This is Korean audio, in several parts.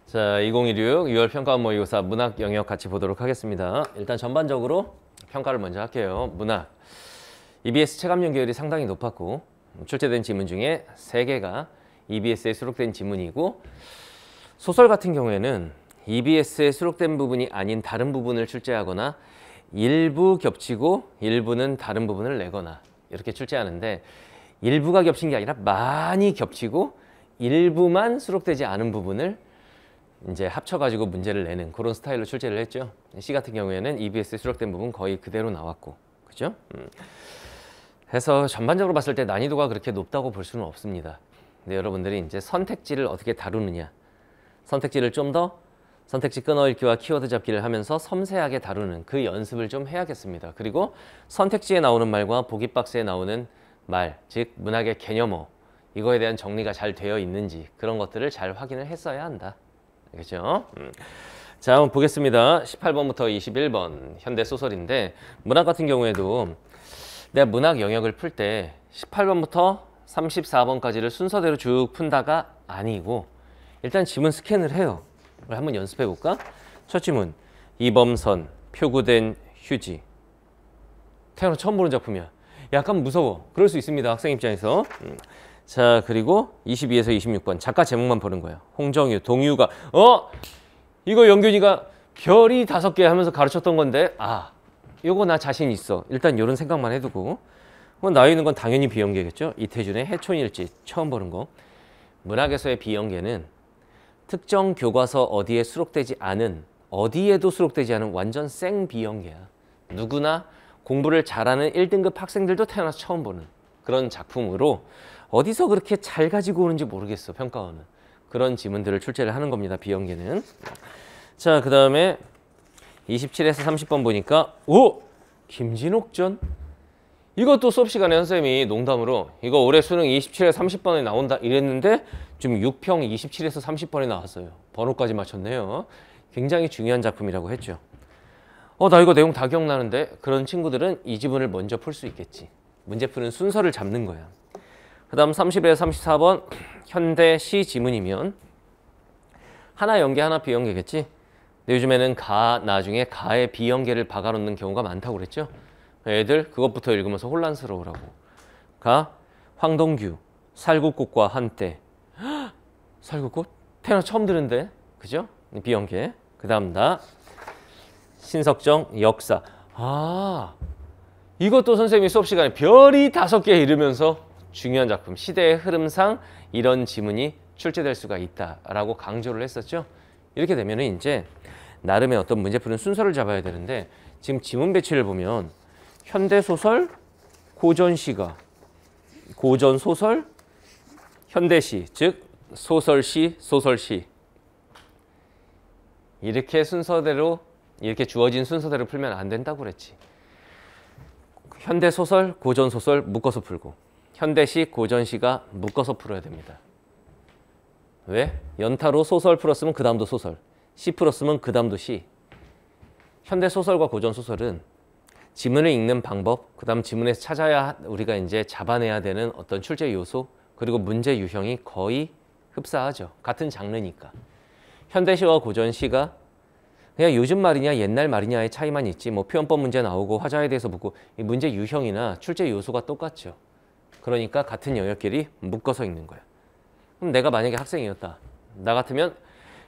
자, 2016 6월 평가원 모의고사 문학 영역 같이 보도록 하겠습니다. 일단 전반적으로 평가를 먼저 할게요. 문학. EBS 체감 연결이 상당히 높았고 출제된 지문 중에 3개가 EBS에 수록된 지문이고 소설 같은 경우에는 EBS에 수록된 부분이 아닌 다른 부분을 출제하거나 일부 겹치고 일부는 다른 부분을 내거나 이렇게 출제하는데 일부가 겹친 게 아니라 많이 겹치고 일부만 수록되지 않은 부분을 이제 합쳐가지고 문제를 내는 그런 스타일로 출제를 했죠. 시 같은 경우에는 EBS에 수록된 부분 거의 그대로 나왔고, 그죠? 해서 전반적으로 봤을 때 난이도가 그렇게 높다고 볼 수는 없습니다. 근데 여러분들이 이제 선택지를 어떻게 다루느냐, 선택지를 좀 더 선택지 끊어읽기와 키워드 잡기를 하면서 섬세하게 다루는 그 연습을 좀 해야겠습니다. 그리고 선택지에 나오는 말과 보기 박스에 나오는 말, 즉 문학의 개념어, 이거에 대한 정리가 잘 되어 있는지 그런 것들을 잘 확인을 했어야 한다. 알겠죠? 자, 한번 보겠습니다. 18번부터 21번 현대소설인데 문학 같은 경우에도 내가 문학 영역을 풀 때 18번부터 34번까지를 순서대로 쭉 푼다가 아니고 일단 지문 스캔을 해요. 한번 연습해 볼까? 첫 지문, 이범선, 표구된 휴지. 태어나 처음 보는 작품이야. 약간 무서워. 그럴 수 있습니다. 학생 입장에서. 자, 그리고 22에서 26번 작가 제목만 보는 거예요. 홍정유, 동유가 이거 영균이가 별이 5개 하면서 가르쳤던 건데 요거 나 자신 있어. 일단 이런 생각만 해두고 나와 있는 건 당연히 비연계겠죠. 이태준의 해촌일지 처음 보는 거. 문학에서의 비연계는 특정 교과서 어디에 수록되지 않은 어디에도 수록되지 않은 완전 생 비연계야. 누구나 공부를 잘하는 1등급 학생들도 태어나서 처음 보는 그런 작품으로 어디서 그렇게 잘 가지고 오는지 모르겠어. 평가원은. 그런 지문들을 출제를 하는 겁니다. 비연계는. 자, 그 다음에 27에서 30번 보니까 김진옥전? 이것도 수업 시간에 선생님이 농담으로 이거 올해 수능 27에서 30번에 나온다 이랬는데 지금 6평 27에서 30번에 나왔어요. 번호까지 맞췄네요. 굉장히 중요한 작품이라고 했죠. 나 이거 내용 다 기억나는데 그런 친구들은 이 지문을 먼저 풀 수 있겠지. 문제 푸는 순서를 잡는 거야. 그 다음 30에서 34번 현대 시 지문이면 하나 연계 하나 비연계겠지. 근데 요즘에는 나중에 가에 비연계를 박아놓는 경우가 많다고 그랬죠. 애들 그것부터 읽으면서 혼란스러우라고. 황동규 살구꽃과 한때. 살구꽃? 태어나 처음 들은데. 그죠? 비연계. 그 다음 신석정 역사. 이것도 선생님이 수업 시간에 별이 5개 이르면서 중요한 작품, 시대의 흐름상 이런 지문이 출제될 수가 있다라고 강조를 했었죠. 이렇게 되면 이제 나름의 어떤 문제 푸는 순서를 잡아야 되는데 지금 지문 배치를 보면 현대소설, 고전시가, 고전소설, 현대시, 즉 소설시, 소설시 이렇게 순서대로 이렇게 주어진 순서대로 풀면 안 된다고 그랬지. 현대소설, 고전소설 묶어서 풀고 현대시, 고전시가 묶어서 풀어야 됩니다. 왜? 연타로 소설 풀었으면 그 다음도 소설, 시 풀었으면 그 다음도 시. 현대소설과 고전소설은 지문을 읽는 방법, 그 다음 지문에서 찾아야 우리가 이제 잡아내야 되는 어떤 출제 요소, 그리고 문제 유형이 거의 흡사하죠. 같은 장르니까. 현대시와 고전시가 그냥 요즘 말이냐 옛날 말이냐의 차이만 있지 뭐 표현법 문제 나오고 화자에 대해서 묻고 이 문제 유형이나 출제 요소가 똑같죠. 그러니까 같은 영역끼리 묶어서 읽는 거야. 그럼 내가 만약에 학생이었다. 나 같으면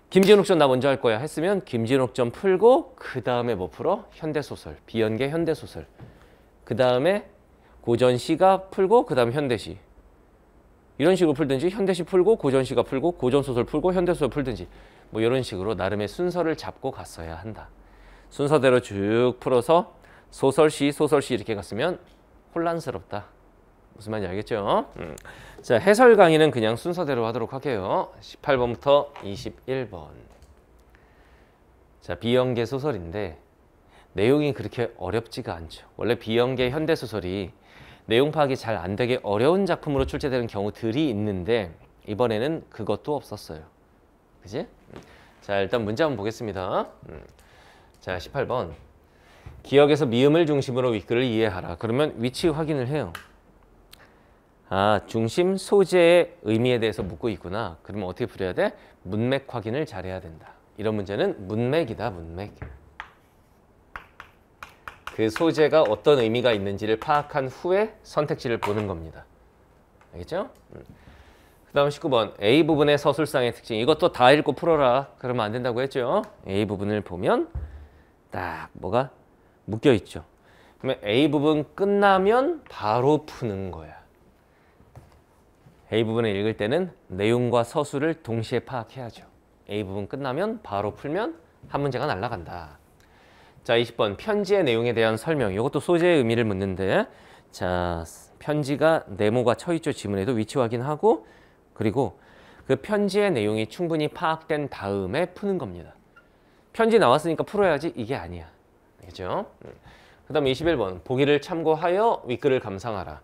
김진옥전 나 먼저 할 거야 했으면 김진옥전 풀고 그 다음에 뭐 풀어? 현대소설, 비연계 현대소설. 그 다음에 고전시가 풀고 그 다음 현대시. 이런 식으로 풀든지 현대시 풀고 고전시가 풀고 고전소설 풀고 현대소설 풀든지 뭐 이런 식으로 나름의 순서를 잡고 갔어야 한다. 순서대로 쭉 풀어서 소설시, 소설시 이렇게 갔으면 혼란스럽다. 무슨 말인지 알겠죠? 자, 해설 강의는 그냥 순서대로 하도록 할게요. 18번부터 21번. 자, 비연계 소설인데 내용이 그렇게 어렵지가 않죠. 원래 비연계 현대소설이 내용 파악이 잘 안 되게 어려운 작품으로 출제되는 경우들이 있는데 이번에는 그것도 없었어요. 그지? 자, 일단 문제 한번 보겠습니다. 자, 18번. 기억에서 미음을 중심으로 윗글을 이해하라. 그러면 위치 확인을 해요. 중심 소재의 의미에 대해서 묻고 있구나. 그러면 어떻게 풀어야 돼? 문맥 확인을 잘해야 된다. 이런 문제는 문맥이다, 문맥. 그 소재가 어떤 의미가 있는지를 파악한 후에 선택지를 보는 겁니다. 알겠죠? 그 다음 19번. A 부분의 서술상의 특징. 이것도 다 읽고 풀어라. 그러면 안 된다고 했죠? A 부분을 보면 딱 뭐가 묶여 있죠. 그러면 A 부분 끝나면 바로 푸는 거야. A 부분을 읽을 때는 내용과 서술을 동시에 파악해야죠. A 부분 끝나면 바로 풀면 한 문제가 날아간다. 자, 20번. 편지의 내용에 대한 설명. 이것도 소재의 의미를 묻는데, 자, 편지가 네모가 쳐 있죠. 지문에도 위치 확인하고, 그리고 그 편지의 내용이 충분히 파악된 다음에 푸는 겁니다. 편지 나왔으니까 풀어야지, 이게 아니야. 알겠죠? 그 다음 21번. 보기를 참고하여 윗글을 감상하라.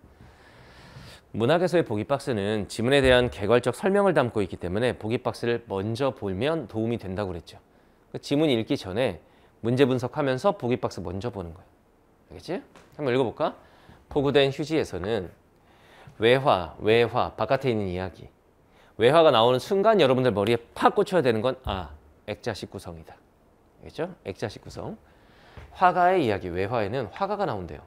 문학에서의 보기 박스는 지문에 대한 개괄적 설명을 담고 있기 때문에 보기 박스를 먼저 보면 도움이 된다고 그랬죠. 지문 읽기 전에 문제 분석하면서 보기 박스 먼저 보는 거예요. 알겠지? 한번 읽어볼까? 포구된 휴지에서는 외화, 바깥에 있는 이야기. 외화가 나오는 순간 여러분들 머리에 팍 꽂혀야 되는 건 액자식 구성이다. 알겠죠? 액자식 구성. 화가의 이야기, 외화에는 화가가 나온대요.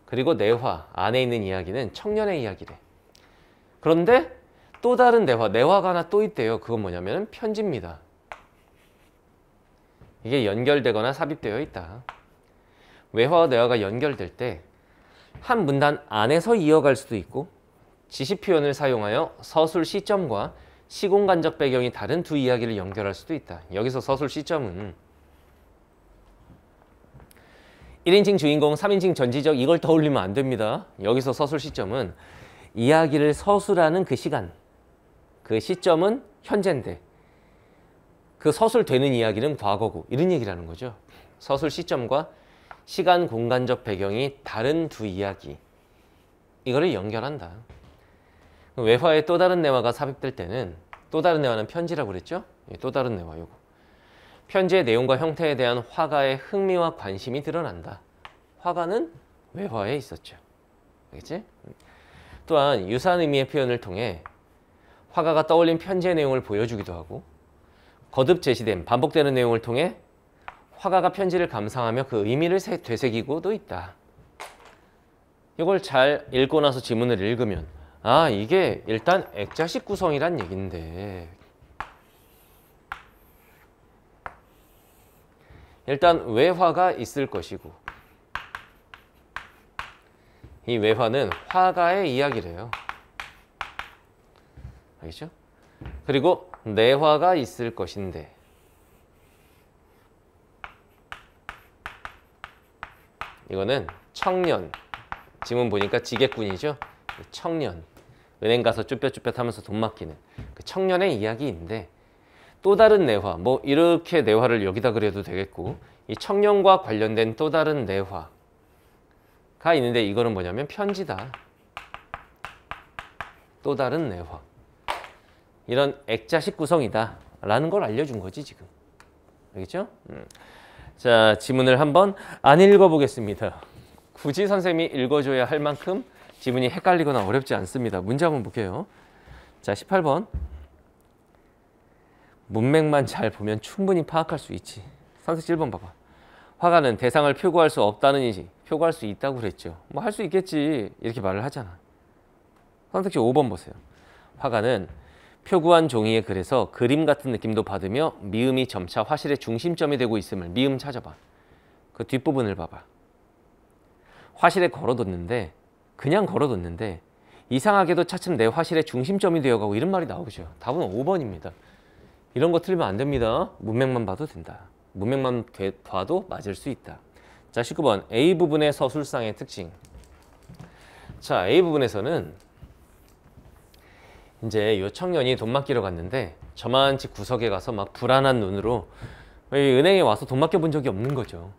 그리고 내화, 안에 있는 이야기는 청년의 이야기래. 그런데 또 다른 내화가 하나 또 있대요. 그건 뭐냐면 편지입니다. 이게 연결되거나 삽입되어 있다. 외화와 내화가 연결될 때 한 문단 안에서 이어갈 수도 있고 지시 표현을 사용하여 서술 시점과 시공간적 배경이 다른 두 이야기를 연결할 수도 있다. 여기서 서술 시점은 1인칭 주인공, 3인칭 전지적 이걸 떠올리면 안 됩니다. 여기서 서술 시점은 이야기를 서술하는 그 시간, 그 시점은 현재인데 그 서술되는 이야기는 과거고 이런 얘기라는 거죠. 서술 시점과 시간 공간적 배경이 다른 두 이야기 이거를 연결한다. 외화에 또 다른 내화가 삽입될 때는 또 다른 내화는 편지라고 그랬죠? 또 다른 내화 요거. 편지의 내용과 형태에 대한 화가의 흥미와 관심이 드러난다. 화가는 외화에 있었죠. 알겠지? 또한 유사한 의미의 표현을 통해 화가가 떠올린 편지의 내용을 보여주기도 하고 거듭 제시된 반복되는 내용을 통해 화가가 편지를 감상하며 그 의미를 되새기고도 있다. 이걸 잘 읽고 나서 지문을 읽으면 이게 일단 액자식 구성이란 얘긴데 일단 외화가 있을 것이고 이 외화는 화가의 이야기래요. 알겠죠? 그리고 내화가 있을 것인데 이거는 청년, 지문 보니까 지객꾼이죠. 청년, 은행 가서 쭈뼛쭈뼛 하면서 돈 맡기는 그 청년의 이야기인데 또 다른 내화, 뭐 이렇게 내화를 여기다 그려도 되겠고 이 청년과 관련된 또 다른 내화가 있는데 이거는 뭐냐면 편지다. 또 다른 내화. 이런 액자식 구성이다 라는 걸 알려준 거지 지금. 알겠죠? 자, 지문을 한번 안 읽어보겠습니다. 굳이 선생님이 읽어줘야 할 만큼 지문이 헷갈리거나 어렵지 않습니다. 문제 한번 볼게요. 자, 18번. 문맥만 잘 보면 충분히 파악할 수 있지. 선택지 1번 봐봐. 화가는 대상을 표구할 수 없다는 이지 표구할 수 있다고 그랬죠. 뭐 할 수 있겠지 이렇게 말을 하잖아. 선택지 5번 보세요. 화가는 표구한 종이의 글에서 그림 같은 느낌도 받으며 미음이 점차 화실의 중심점이 되고 있음을 미음 찾아봐. 그 뒷부분을 봐봐. 화실에 걸어뒀는데 그냥 걸어뒀는데 이상하게도 차츰 내 화실의 중심점이 되어가고 이런 말이 나오죠. 답은 5번입니다. 이런 거 틀리면 안 됩니다. 문맥만 봐도 된다. 문맥만 봐도 맞을 수 있다. 자, 19번 A 부분의 서술상의 특징. 자, A 부분에서는 이제 요 청년이 돈 맡기러 갔는데 저만치 구석에 가서 막 불안한 눈으로 은행에 와서 돈 맡겨 본 적이 없는 거죠.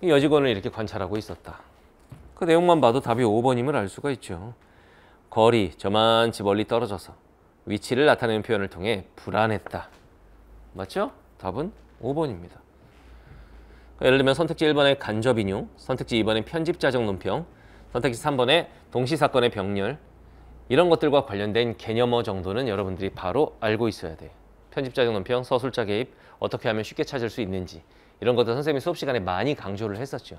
이 여직원을 이렇게 관찰하고 있었다. 그 내용만 봐도 답이 5번임을 알 수가 있죠. 거리, 저만치 멀리 떨어져서 위치를 나타내는 표현을 통해 불안했다. 맞죠? 답은 5번입니다. 예를 들면 선택지 1번의 간접인용, 선택지 2번의 편집자적 논평, 선택지 3번의 동시사건의 병렬 이런 것들과 관련된 개념어 정도는 여러분들이 바로 알고 있어야 돼요. 편집자적 논평, 서술자 개입, 어떻게 하면 쉽게 찾을 수 있는지 이런 것들 선생님이 수업 시간에 많이 강조를 했었죠.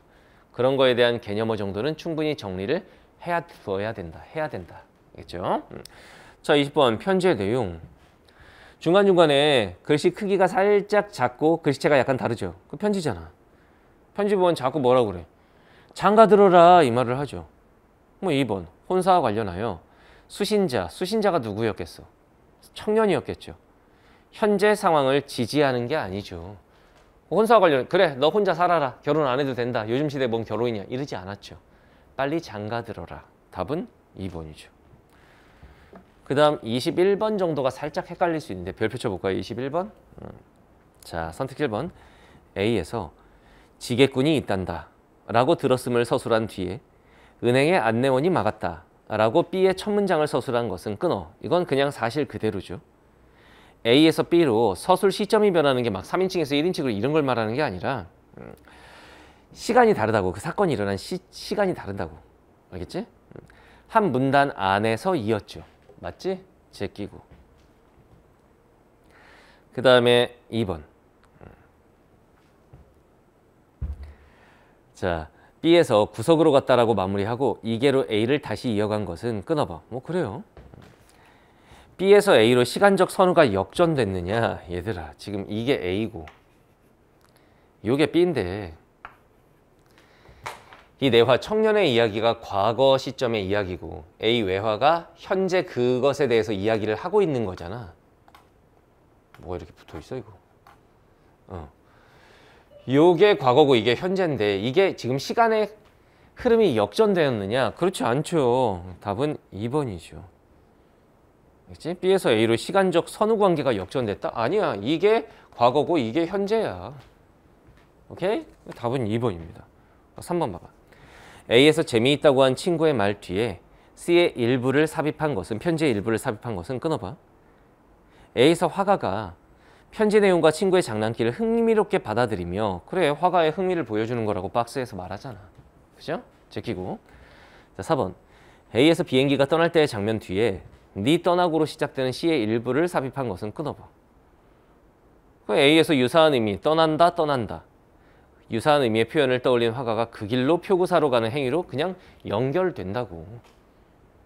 그런 거에 대한 개념어 정도는 충분히 정리를 해야 된다. 알겠죠? 자, 20번 편지의 내용. 중간중간에 글씨 크기가 살짝 작고 글씨체가 약간 다르죠. 그 편지잖아. 편지 보면 자꾸 뭐라고 그래? 장가 들어라 이 말을 하죠. 뭐 2번 혼사와 관련하여 수신자가 누구였겠어? 청년이었겠죠. 현재 상황을 지지하는 게 아니죠. 혼사와 관련, 그래 너 혼자 살아라, 결혼 안 해도 된다, 요즘 시대에 뭔 결혼이냐 이러지 않았죠. 빨리 장가 들어라. 답은 2번이죠. 그 다음 21번 정도가 살짝 헷갈릴 수 있는데 별표 쳐볼까요? 21번. 자, 선택 1번. A에서 지게꾼이 있단다 라고 들었음을 서술한 뒤에 은행의 안내원이 막았다 라고 B의 첫 문장을 서술한 것은 끊어. 이건 그냥 사실 그대로죠. A에서 B로 서술 시점이 변하는 게 막 3인칭에서 1인칭으로 이런 걸 말하는 게 아니라 시간이 다르다고. 그 사건이 일어난 시간이 다르다고. 알겠지? 한 문단 안에서 이었죠. 맞지? 제끼고. 그 다음에 2번. 자, B에서 구석으로 갔다라고 마무리하고 이계로 A를 다시 이어간 것은 끊어봐. 뭐 그래요. B에서 A로 시간적 선후가 역전됐느냐? 얘들아, 지금 이게 A고 이게 B인데 이 내화 청년의 이야기가 과거 시점의 이야기고 A 외화가 현재 그것에 대해서 이야기를 하고 있는 거잖아. 뭐가 이렇게 붙어 있어 이거? 요게 과거고 이게 현재인데 이게 지금 시간의 흐름이 역전되었느냐? 그렇지 않죠. 답은 2번이죠. 알겠지? B에서 A로 시간적 선후 관계가 역전됐다? 아니야. 이게 과거고 이게 현재야. 오케이? 답은 2번입니다. 3번 봐봐. A에서 재미있다고 한 친구의 말 뒤에 C의 일부를 삽입한 것은 편지의 일부를 삽입한 것은 끊어봐. A에서 화가가 편지 내용과 친구의 장난기를 흥미롭게 받아들이며 그래 화가의 흥미를 보여주는 거라고 박스에서 말하잖아. 그죠? 제끼고. 자, 4번. A에서 비행기가 떠날 때의 장면 뒤에 네 떠나고로 시작되는 C의 일부를 삽입한 것은 끊어봐. A에서 유사한 의미 떠난다 유사한 의미의 표현을 떠올린 화가가 그 길로 표구사로 가는 행위로 그냥 연결된다고.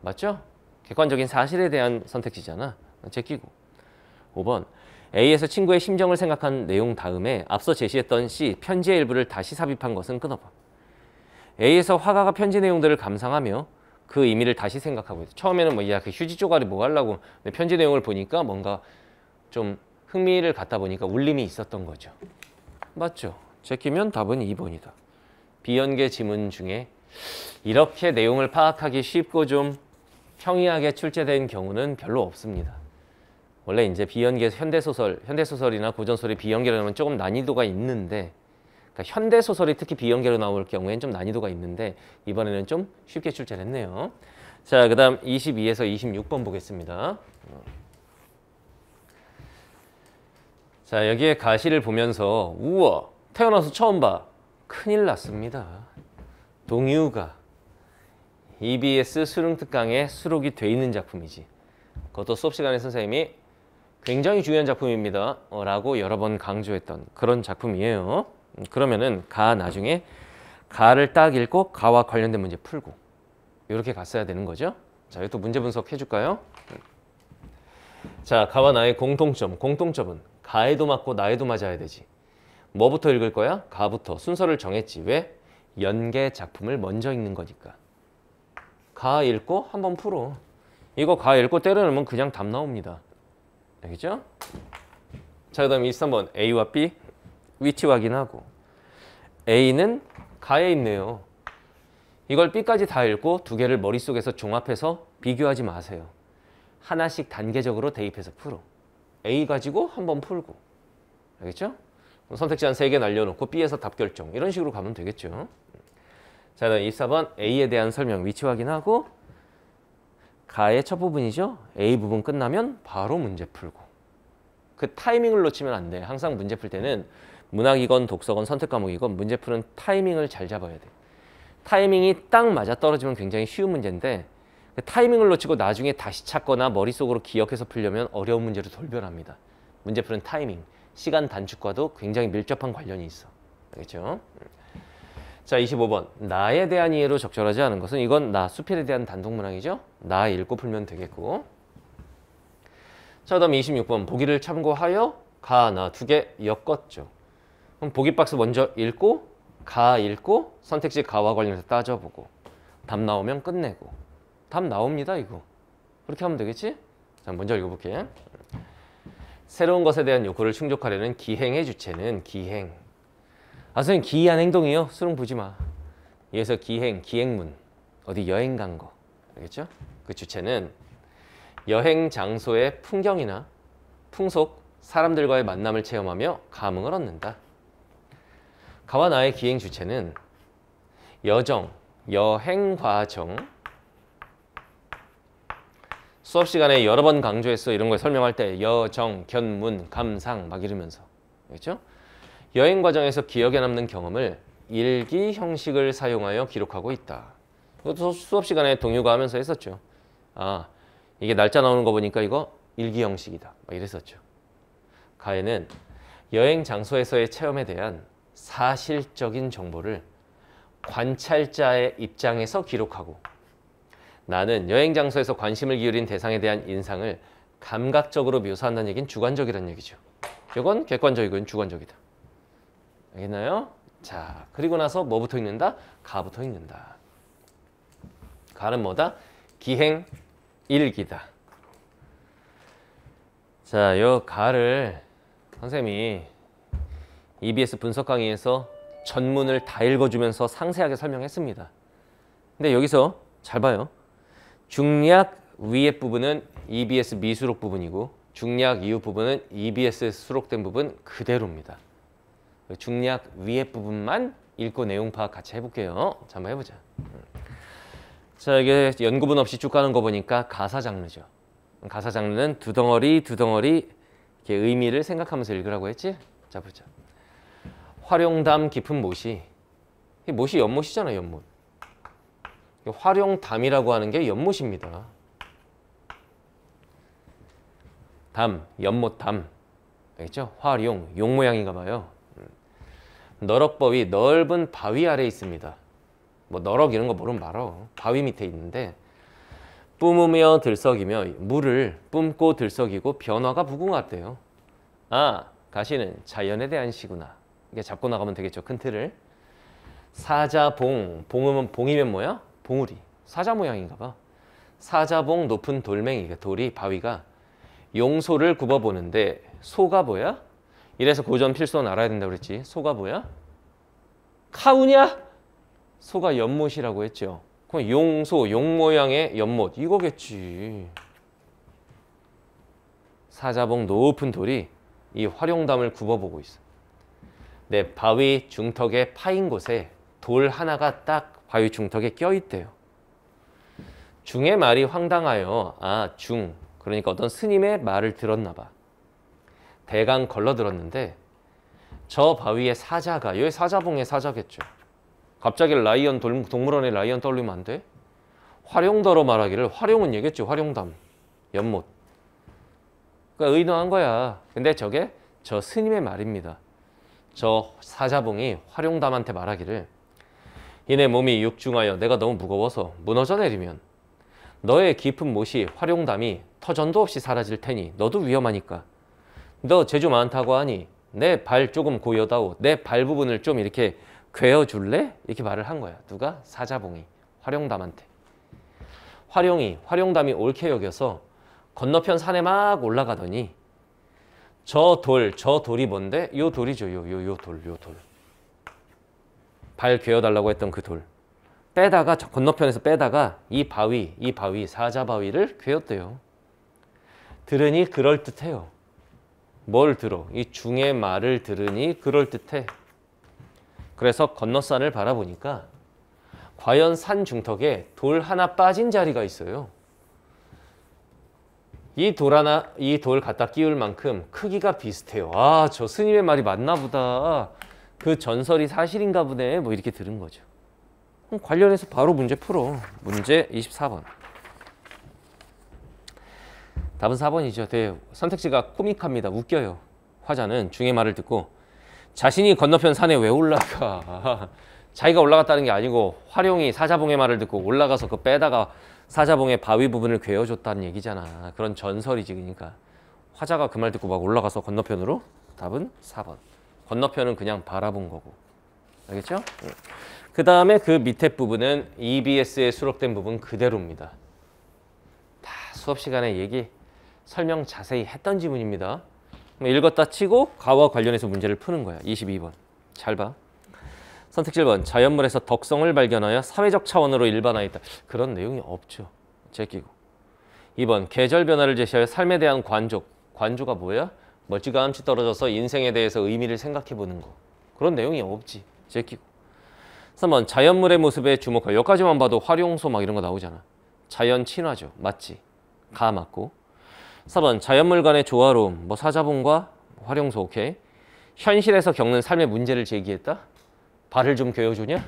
맞죠? 객관적인 사실에 대한 선택지잖아. 제끼고. 5번. A에서 친구의 심정을 생각한 내용 다음에 앞서 제시했던 C, 편지의 일부를 다시 삽입한 것은 끊어봐. A에서 화가가 편지 내용들을 감상하며 그 의미를 다시 생각하고 있어. 처음에는 뭐, 야, 그 휴지 쪼가리 뭐 하려고. 근데 편지 내용을 보니까 뭔가 좀 흥미를 갖다 보니까 울림이 있었던 거죠. 맞죠? 제끼면 답은 2번이다. 비연계 지문 중에 이렇게 내용을 파악하기 쉽고 좀 평이하게 출제된 경우는 별로 없습니다. 원래 이제 비연계 현대소설이나 고전소설이 비연계로 나오면 조금 난이도가 있는데, 그러니까 현대소설이 특히 비연계로 나올 경우에는 좀 난이도가 있는데 이번에는 좀 쉽게 출제를 했네요. 자, 그 다음 22에서 26번 보겠습니다. 자, 여기에 가시를 보면서 우와 태어나서 처음 봐. 큰일 났습니다. 동유가 EBS 수능특강에 수록이 돼 있는 작품이지. 그것도 수업 시간에 선생님이 굉장히 중요한 작품입니다 라고 여러 번 강조했던 그런 작품이에요. 그러면은 나중에 가를 딱 읽고 가와 관련된 문제 풀고 이렇게 갔어야 되는 거죠. 자, 이것도 문제 분석 해줄까요? 자, 가와 나의 공통점은 가에도 맞고 나에도 맞아야 되지. 뭐부터 읽을 거야? 가부터. 순서를 정했지. 왜? 연계 작품을 먼저 읽는 거니까. 가 읽고 한번 풀어. 이거 가 읽고 때려 넣으면 그냥 답 나옵니다. 알겠죠? 자, 그 다음 23번 A와 B 위치 확인하고 A는 가에 있네요. 이걸 B까지 다 읽고 두 개를 머릿속에서 종합해서 비교하지 마세요. 하나씩 단계적으로 대입해서 풀어. A 가지고 한번 풀고. 알겠죠? 선택지 한 3개 날려놓고 B에서 답 결정. 이런 식으로 가면 되겠죠. 자, 그다음 24번 A에 대한 설명 위치 확인하고 가의 첫 부분이죠. A 부분 끝나면 바로 문제 풀고. 그 타이밍을 놓치면 안 돼. 항상 문제 풀 때는 문학이건 독서건 선택 과목이건 문제 푸는 타이밍을 잘 잡아야 돼. 타이밍이 딱 맞아 떨어지면 굉장히 쉬운 문제인데 타이밍을 놓치고 나중에 다시 찾거나 머릿속으로 기억해서 풀려면 어려운 문제로 돌변합니다. 문제 푸는 타이밍, 시간 단축과도 굉장히 밀접한 관련이 있어. 알겠죠? 자, 25번. 나에 대한 이해로 적절하지 않은 것은 이건 나, 수필에 대한 단독문항이죠? 나 읽고 풀면 되겠고. 자, 그다음 26번. 보기를 참고하여 가, 나 두 개 엮었죠. 그럼 보기 박스 먼저 읽고 가 읽고 선택지 가와 관련해서 따져보고 답 나오면 끝내고. 답 나옵니다, 이거. 그렇게 하면 되겠지? 자, 먼저 읽어볼게. 새로운 것에 대한 욕구를 충족하려는 기행의 주체는 기행. 선생님 기이한 행동이요? 수능 보지 마. 여기서 기행, 기행문. 어디 여행 간 거. 알겠죠? 그 주체는 여행 장소의 풍경이나 풍속, 사람들과의 만남을 체험하며 감흥을 얻는다. 가와 나의 기행 주체는 여정, 여행 과정. 수업 시간에 여러 번 강조했어. 이런 걸 설명할 때 여정, 견문, 감상 막 이러면서. 알겠죠? 여행 과정에서 기억에 남는 경험을 일기 형식을 사용하여 기록하고 있다. 이것도 수업 시간에 동료가 하면서 했었죠. 이게 날짜 나오는 거 보니까 이거 일기 형식이다. 막 이랬었죠. 가에는 여행 장소에서의 체험에 대한 사실적인 정보를 관찰자의 입장에서 기록하고 나는 여행 장소에서 관심을 기울인 대상에 대한 인상을 감각적으로 묘사한다는 얘기는 주관적이라는 얘기죠. 이건 객관적이고 이건 주관적이다. 알겠나요? 자, 그리고 나서 뭐 붙어 있는다? 가 붙어 있는다. 가는 뭐다? 기행 일기다. 자, 요 가를 선생님이 EBS 분석 강의에서 전문을 다 읽어주면서 상세하게 설명했습니다. 근데 여기서 잘 봐요. 중략 위의 부분은 EBS 미수록 부분이고 중략 이후 부분은 EBS에 수록된 부분 그대로입니다. 중략 위의 부분만 읽고 내용 파악 같이 해볼게요. 자, 한번 해보자. 자, 이게 연구분 없이 쭉 가는 거 보니까 가사 장르죠. 가사 장르는 두 덩어리 이렇게 의미를 생각하면서 읽으라고 했지? 자, 보자. 활용담 깊은 못이. 이 못이 연못이잖아, 연못. 활용담이라고 하는 게 연못입니다. 담, 연못담. 알겠죠? 활용, 용 모양인가 봐요. 너럭바위, 넓은 바위 아래에 있습니다. 뭐 너럭 이런 거 모르면 말어. 바위 밑에 있는데 뿜으며 들썩이며 물을 뿜고 들썩이고 변화가 무궁화대요. 가시는 자연에 대한 시구나. 이게 잡고 나가면 되겠죠. 큰 틀을. 사자봉, 봉이면 뭐야? 봉우리. 사자 모양인가 봐. 사자봉 높은 돌멩이, 돌이, 바위가 용소를 굽어보는데 소가 뭐야? 이래서 고전 필수는 알아야 된다고 그랬지. 소가 뭐야? 카우냐? 소가 연못이라고 했죠. 그럼 용소, 용 모양의 연못 이거겠지. 사자봉 높은 돌이 이 활용담을 굽어보고 있어. 네, 바위 중턱에 파인 곳에 돌 하나가 딱 바위 중턱에 껴있대요. 중의 말이 황당하여 중, 그러니까 어떤 스님의 말을 들었나 봐. 대강 걸러들었는데 저 바위에 사자가, 여기 사자봉의 사자겠죠. 갑자기 라이언, 동물원에 라이언 떠올리면 안 돼? 활용더러 말하기를, 활용은 얘기했죠. 활용담, 연못. 그러니까 의도한 거야. 근데 저게 저 스님의 말입니다. 저 사자봉이 활용담한테 말하기를 이내 몸이 육중하여 내가 너무 무거워서 무너져 내리면 너의 깊은 못이 활용담이 터전도 없이 사라질 테니 너도 위험하니까 너 재주 많다고 하니 내 발 조금 고여다오. 내 발 부분을 좀 이렇게 괴어줄래? 이렇게 말을 한 거야. 누가? 사자봉이 활용담한테. 활용담이 옳게 여겨서 건너편 산에 막 올라가더니 저 돌이 뭔데? 요 돌이죠. 요 돌. 발 괴어달라고 했던 그 돌. 빼다가 건너편에서 빼다가 이 바위 사자바위를 괴었대요. 들으니 그럴듯해요. 뭘 들어? 이 중의 말을 들으니 그럴듯해. 그래서 건너산을 바라보니까 과연 산 중턱에 돌 하나 빠진 자리가 있어요. 이 돌 갖다 끼울 만큼 크기가 비슷해요. 저 스님의 말이 맞나 보다. 그 전설이 사실인가 보네. 뭐 이렇게 들은 거죠. 그럼 관련해서 바로 문제 풀어. 문제 24번. 답은 4번이죠. 되게 선택지가 코믹합니다. 웃겨요. 화자는 중의 말을 듣고 자신이 건너편 산에 왜 올라가? 자기가 올라갔다는 게 아니고 화룡이 사자봉의 말을 듣고 올라가서 그 빼다가 사자봉의 바위 부분을 괴어줬다는 얘기잖아. 그런 전설이지. 그러니까 화자가 그 말 듣고 막 올라가서 건너편으로. 답은 4번. 건너편은 그냥 바라본 거고. 알겠죠? 그 다음에 그 밑에 부분은 EBS에 수록된 부분 그대로입니다. 다 수업 시간에 설명 자세히 했던 지문입니다. 읽었다 치고 가와 관련해서 문제를 푸는 거야. 22번. 잘 봐. 선택 7번. 자연물에서 덕성을 발견하여 사회적 차원으로 일반화했다. 그런 내용이 없죠. 제끼고. 2번. 계절 변화를 제시하여 삶에 대한 관조. 관조가 뭐야? 멀찌감치 떨어져서 인생에 대해서 의미를 생각해 보는 거. 그런 내용이 없지. 제끼고. 3번. 자연물의 모습에 주목하여. 여기까지만 봐도 활용소 막 이런 거 나오잖아. 자연 친화죠. 맞지? 가 맞고. 4번. 자연물 간의 조화로움. 뭐 사자봉과 활용소. 오케이. 현실에서 겪는 삶의 문제를 제기했다? 발을 좀 괴어주냐?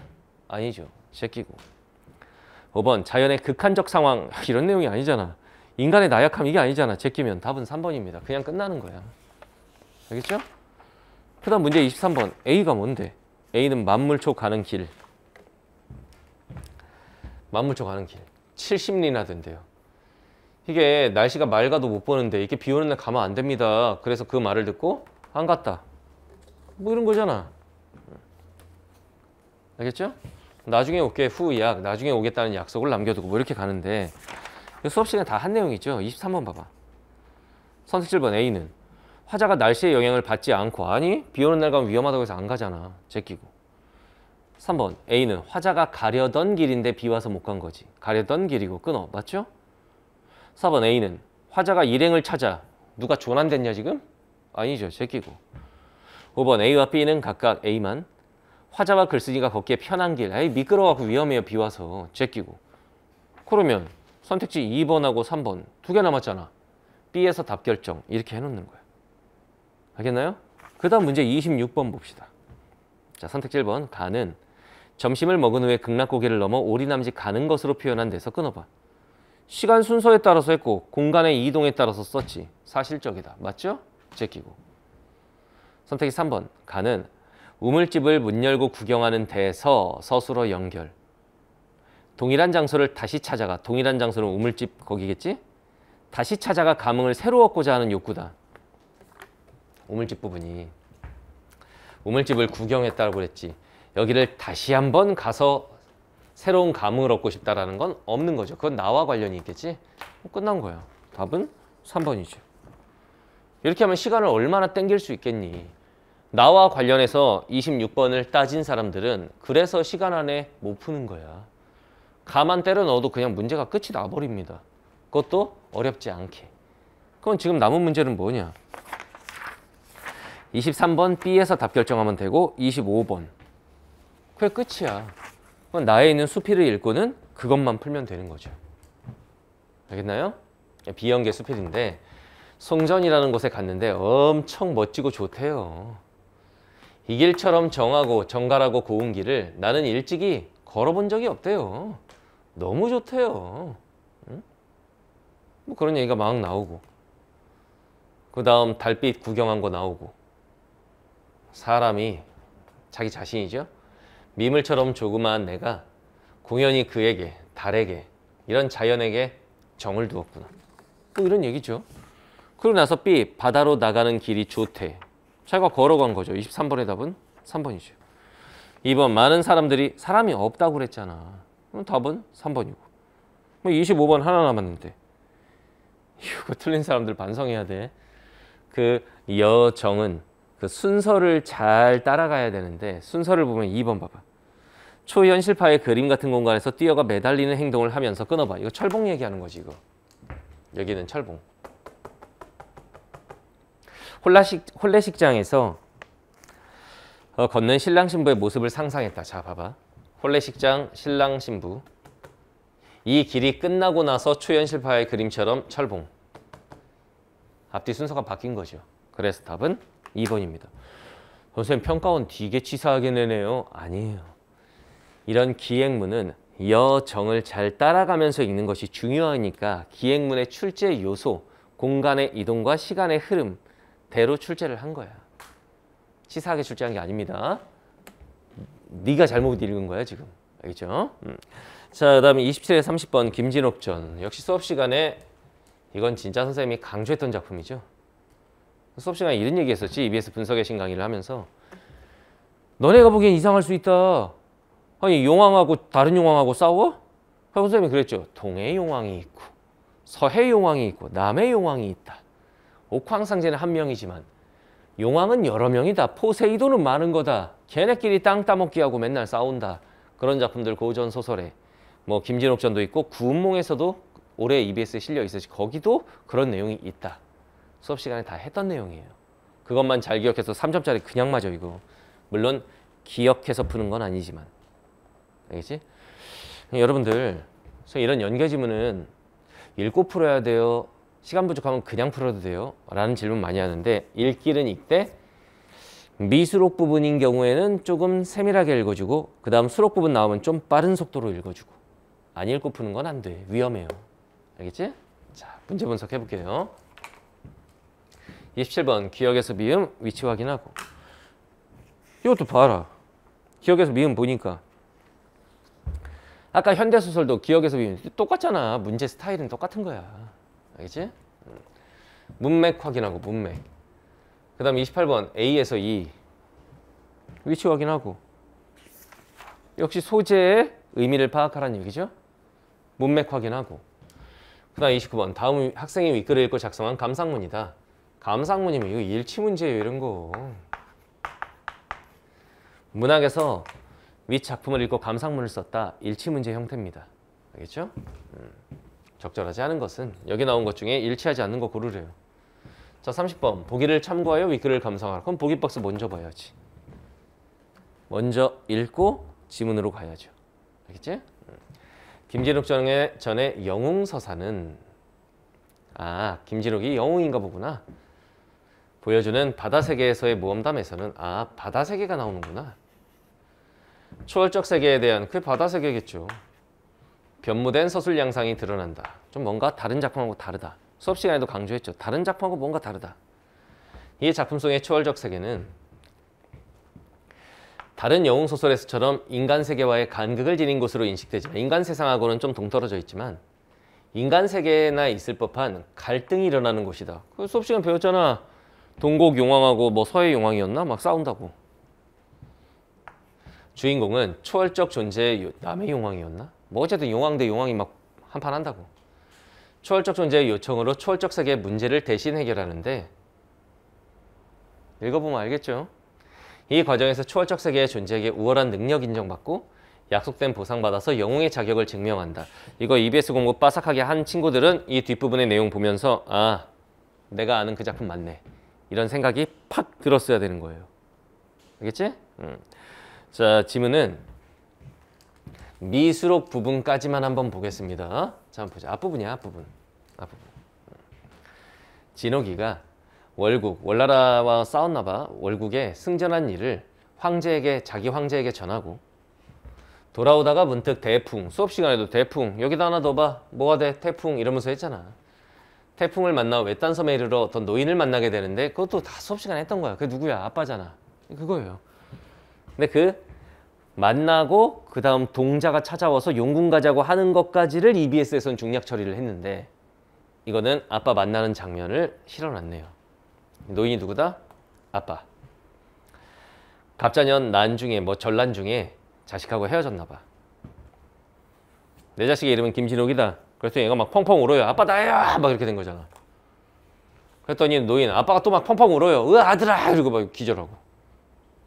아니죠. 제끼고. 5번. 자연의 극한적 상황. 이런 내용이 아니잖아. 인간의 나약함 이게 아니잖아. 제끼면 답은 3번입니다. 그냥 끝나는 거야. 알겠죠? 그 다음 문제 23번. A가 뭔데? A는 만물초 가는 길. 만물초 가는 길. 70리나 된대요. 이게 날씨가 맑아도 못 보는데 이렇게 비 오는 날 가면 안 됩니다. 그래서 그 말을 듣고 안 갔다. 뭐 이런 거잖아. 알겠죠? 나중에 올게 후약, 나중에 오겠다는 약속을 남겨두고 뭐 이렇게 가는데 수업 시간에 다 한 내용이죠. 23번 봐봐. 선택 7번 A는 화자가 날씨의 영향을 받지 않고 아니 비 오는 날 가면 위험하다고 해서 안 가잖아. 제끼고. 3번 A는 화자가 가려던 길인데 비 와서 못 간 거지. 가려던 길이고 끊어. 맞죠? 4번 A는 화자가 일행을 찾아 누가 조난됐냐 지금? 아니죠. 제끼고. 5번 A와 B는 각각 A만 화자와 글쓴이가 걷기에 편한 길. 에이 미끄러워갖고 위험해요. 비 와서. 제끼고. 그러면 선택지 2번하고 3번 두 개 남았잖아. B에서 답 결정. 이렇게 해놓는 거야. 알겠나요? 그 다음 문제 26번 봅시다. 자, 선택 1번. 가는 점심을 먹은 후에 극락고개를 넘어 오리남짓 가는 것으로 표현한 데서 끊어봐. 시간 순서에 따라서 했고 공간의 이동에 따라서 썼지. 사실적이다. 맞죠? 제끼고. 선택이 3번. 가는 우물집을 문 열고 구경하는 데서 서술어 연결. 동일한 장소를 다시 찾아가. 동일한 장소는 우물집 거기겠지? 다시 찾아가 감흥을 새로 얻고자 하는 욕구다. 우물집 부분이. 우물집을 구경했다고 그랬지. 여기를 다시 한번 가서 새로운 감흥을 얻고 싶다라는 건 없는 거죠. 그건 나와 관련이 있겠지? 끝난 거야. 답은 3번이죠. 이렇게 하면 시간을 얼마나 땡길 수 있겠니? 나와 관련해서 26번을 따진 사람들은 그래서 시간 안에 못 푸는 거야. 가만 때려 넣어도 그냥 문제가 끝이 나버립니다. 그것도 어렵지 않게. 그럼 지금 남은 문제는 뭐냐? 23번 B에서 답 결정하면 되고 25번. 그게 끝이야. 그럼 나에 있는 수필을 읽고는 그것만 풀면 되는 거죠. 알겠나요? 비연계 수필인데 송전이라는 곳에 갔는데 엄청 멋지고 좋대요. 이 길처럼 정하고 정갈하고 고운 길을 나는 일찍이 걸어본 적이 없대요. 너무 좋대요. 응? 뭐 그런 얘기가 막 나오고 그 다음 달빛 구경한 거 나오고 사람이 자기 자신이죠. 미물처럼 조그마한 내가 공연히 그에게 달에게 이런 자연에게 정을 두었구나. 뭐 이런 얘기죠. 그러고 나서 B 바다로 나가는 길이 좋대. 자기가 걸어간 거죠. 23번의 답은 3번이죠. 2번 많은 사람들이 사람이 없다고 그랬잖아. 그럼 답은 3번이고. 25번 하나 남았는데 이거 틀린 사람들 반성해야 돼. 그 여정은 그 순서를 잘 따라가야 되는데 순서를 보면 2번 봐봐. 초현실파의 그림 같은 공간에서 뛰어가 매달리는 행동을 하면서 끊어봐. 이거 철봉 얘기하는 거지 이거. 여기는 철봉. 혼례식장에서 걷는 신랑 신부의 모습을 상상했다. 자 봐봐. 혼례식장 신랑 신부. 이 길이 끝나고 나서 초현실파의 그림처럼 철봉. 앞뒤 순서가 바뀐 거죠. 그래서 답은 2번입니다. 선생님 평가원 되게 치사하게 내네요. 아니에요. 이런 기행문은 여정을 잘 따라가면서 읽는 것이 중요하니까 기행문의 출제 요소 공간의 이동과 시간의 흐름대로 출제를 한 거야. 치사하게 출제한 게 아닙니다. 네가 잘못 읽은 거야 지금. 알겠죠? 자, 그다음에 27에 30번 김진옥전. 역시 수업 시간에 이건 진짜 선생님이 강조했던 작품이죠. 수업 시간에 이런 얘기했었지. EBS 분석의 신 강의를 하면서 너네가 보기엔 이상할 수 있다. 아니 용왕하고 다른 용왕하고 싸워? 선생님이 그랬죠. 동해 용왕이 있고 서해 용왕이 있고 남해 용왕이 있다. 옥황상제는 한 명이지만 용왕은 여러 명이다. 포세이돈은 많은 거다. 걔네끼리 땅 따먹기하고 맨날 싸운다. 그런 작품들 고전 소설에 뭐 김진옥전도 있고 구운몽에서도 올해 EBS에 실려 있었지. 거기도 그런 내용이 있다. 수업 시간에 다 했던 내용이에요. 그것만 잘 기억해서 3점짜리 그냥 맞아 이거. 물론 기억해서 푸는 건 아니지만. 알겠지? 여러분들 이런 연계 지문은 읽고 풀어야 돼요? 시간 부족하면 그냥 풀어도 돼요? 라는 질문 많이 하는데 읽기는 읽되 미수록 부분인 경우에는 조금 세밀하게 읽어주고 그 다음 수록 부분 나오면 좀 빠른 속도로 읽어주고 안 읽고 푸는 건 안 돼. 위험해요. 알겠지? 자, 문제 분석해 볼게요. 27번 기억에서 미음 위치 확인하고 이것도 봐라. 기억에서 미음 보니까 아까 현대소설도 기억에서 미음 똑같잖아. 문제 스타일은 똑같은 거야. 알겠지? 문맥 확인하고 문맥. 그 다음 28번 A에서 E 위치 확인하고 역시 소재의 의미를 파악하라는 얘기죠. 문맥 확인하고 그 다음 29번 다음 학생이 윗글을 읽고 작성한 감상문이다. 감상문이면 이거 일치 문제예요. 이런 거. 문학에서 윗 작품을 읽고 감상문을 썼다. 일치 문제 형태입니다. 알겠죠? 적절하지 않은 것은 여기 나온 것 중에 일치하지 않는 거 고르래요. 자, 30번 보기를 참고하여 윗글을 감상하라. 그럼 보기 박스 먼저 봐야지. 먼저 읽고 지문으로 가야죠. 알겠지? 김진욱 전의 영웅서사는 김진욱이 영웅인가 보구나. 보여주는 바다세계에서의 모험담에서는 바다세계가 나오는구나. 초월적 세계에 대한 그게 바다세계겠죠. 변모된 서술 양상이 드러난다. 좀 뭔가 다른 작품하고 다르다. 수업 시간에도 강조했죠. 다른 작품하고 뭔가 다르다. 이 작품 속의 초월적 세계는 다른 영웅 소설에서처럼 인간 세계와의 간극을 지닌 곳으로 인식되지만 인간 세상하고는 좀 동떨어져 있지만 인간 세계나 있을 법한 갈등이 일어나는 곳이다. 그 수업 시간 배웠잖아. 동국 용왕하고 뭐 서해 용왕이었나? 막 싸운다고. 주인공은 초월적 존재의 남의 용왕이었나? 뭐 어쨌든 용왕 대 용왕이 막 한판 한다고. 초월적 존재의 요청으로 초월적 세계의 문제를 대신 해결하는데 읽어보면 알겠죠? 이 과정에서 초월적 세계의 존재에게 우월한 능력 인정받고 약속된 보상받아서 영웅의 자격을 증명한다. 이거 EBS 공부 빠삭하게 한 친구들은 이 뒷부분의 내용 보면서 내가 아는 그 작품 맞네. 이런 생각이 팍 들었어야 되는 거예요. 알겠지? 자, 지문은 미수록 부분까지만 한번 보겠습니다. 자, 한번 보자. 앞부분이야, 앞부분. 진옥이가 월나라와 싸웠나 봐. 월국에 승전한 일을 자기 황제에게 전하고 돌아오다가 문득 대풍, 수업 시간에도 대풍, 여기다 하나 더 봐. 뭐가 돼? 태풍 이러면서 했잖아. 태풍을 만나 외딴 섬에 이르러 어떤 노인을 만나게 되는데 그것도 다 수업 시간에 했던 거야. 그게 누구야? 아빠잖아. 그거예요. 근데 그 만나고 그 다음 동자가 찾아와서 용궁 가자고 하는 것까지를 EBS에서는 중략 처리를 했는데 이거는 아빠 만나는 장면을 실어놨네요. 노인이 누구다? 아빠. 갑자년 난중에 전란 중에 자식하고 헤어졌나 봐. 내 자식의 이름은 김진옥이다. 그랬더니 얘가 막 펑펑 울어요. 아빠 나야! 막 이렇게 된 거잖아. 그랬더니 노인 아빠가 또 막 펑펑 울어요. 아들아! 이러고 막 기절하고.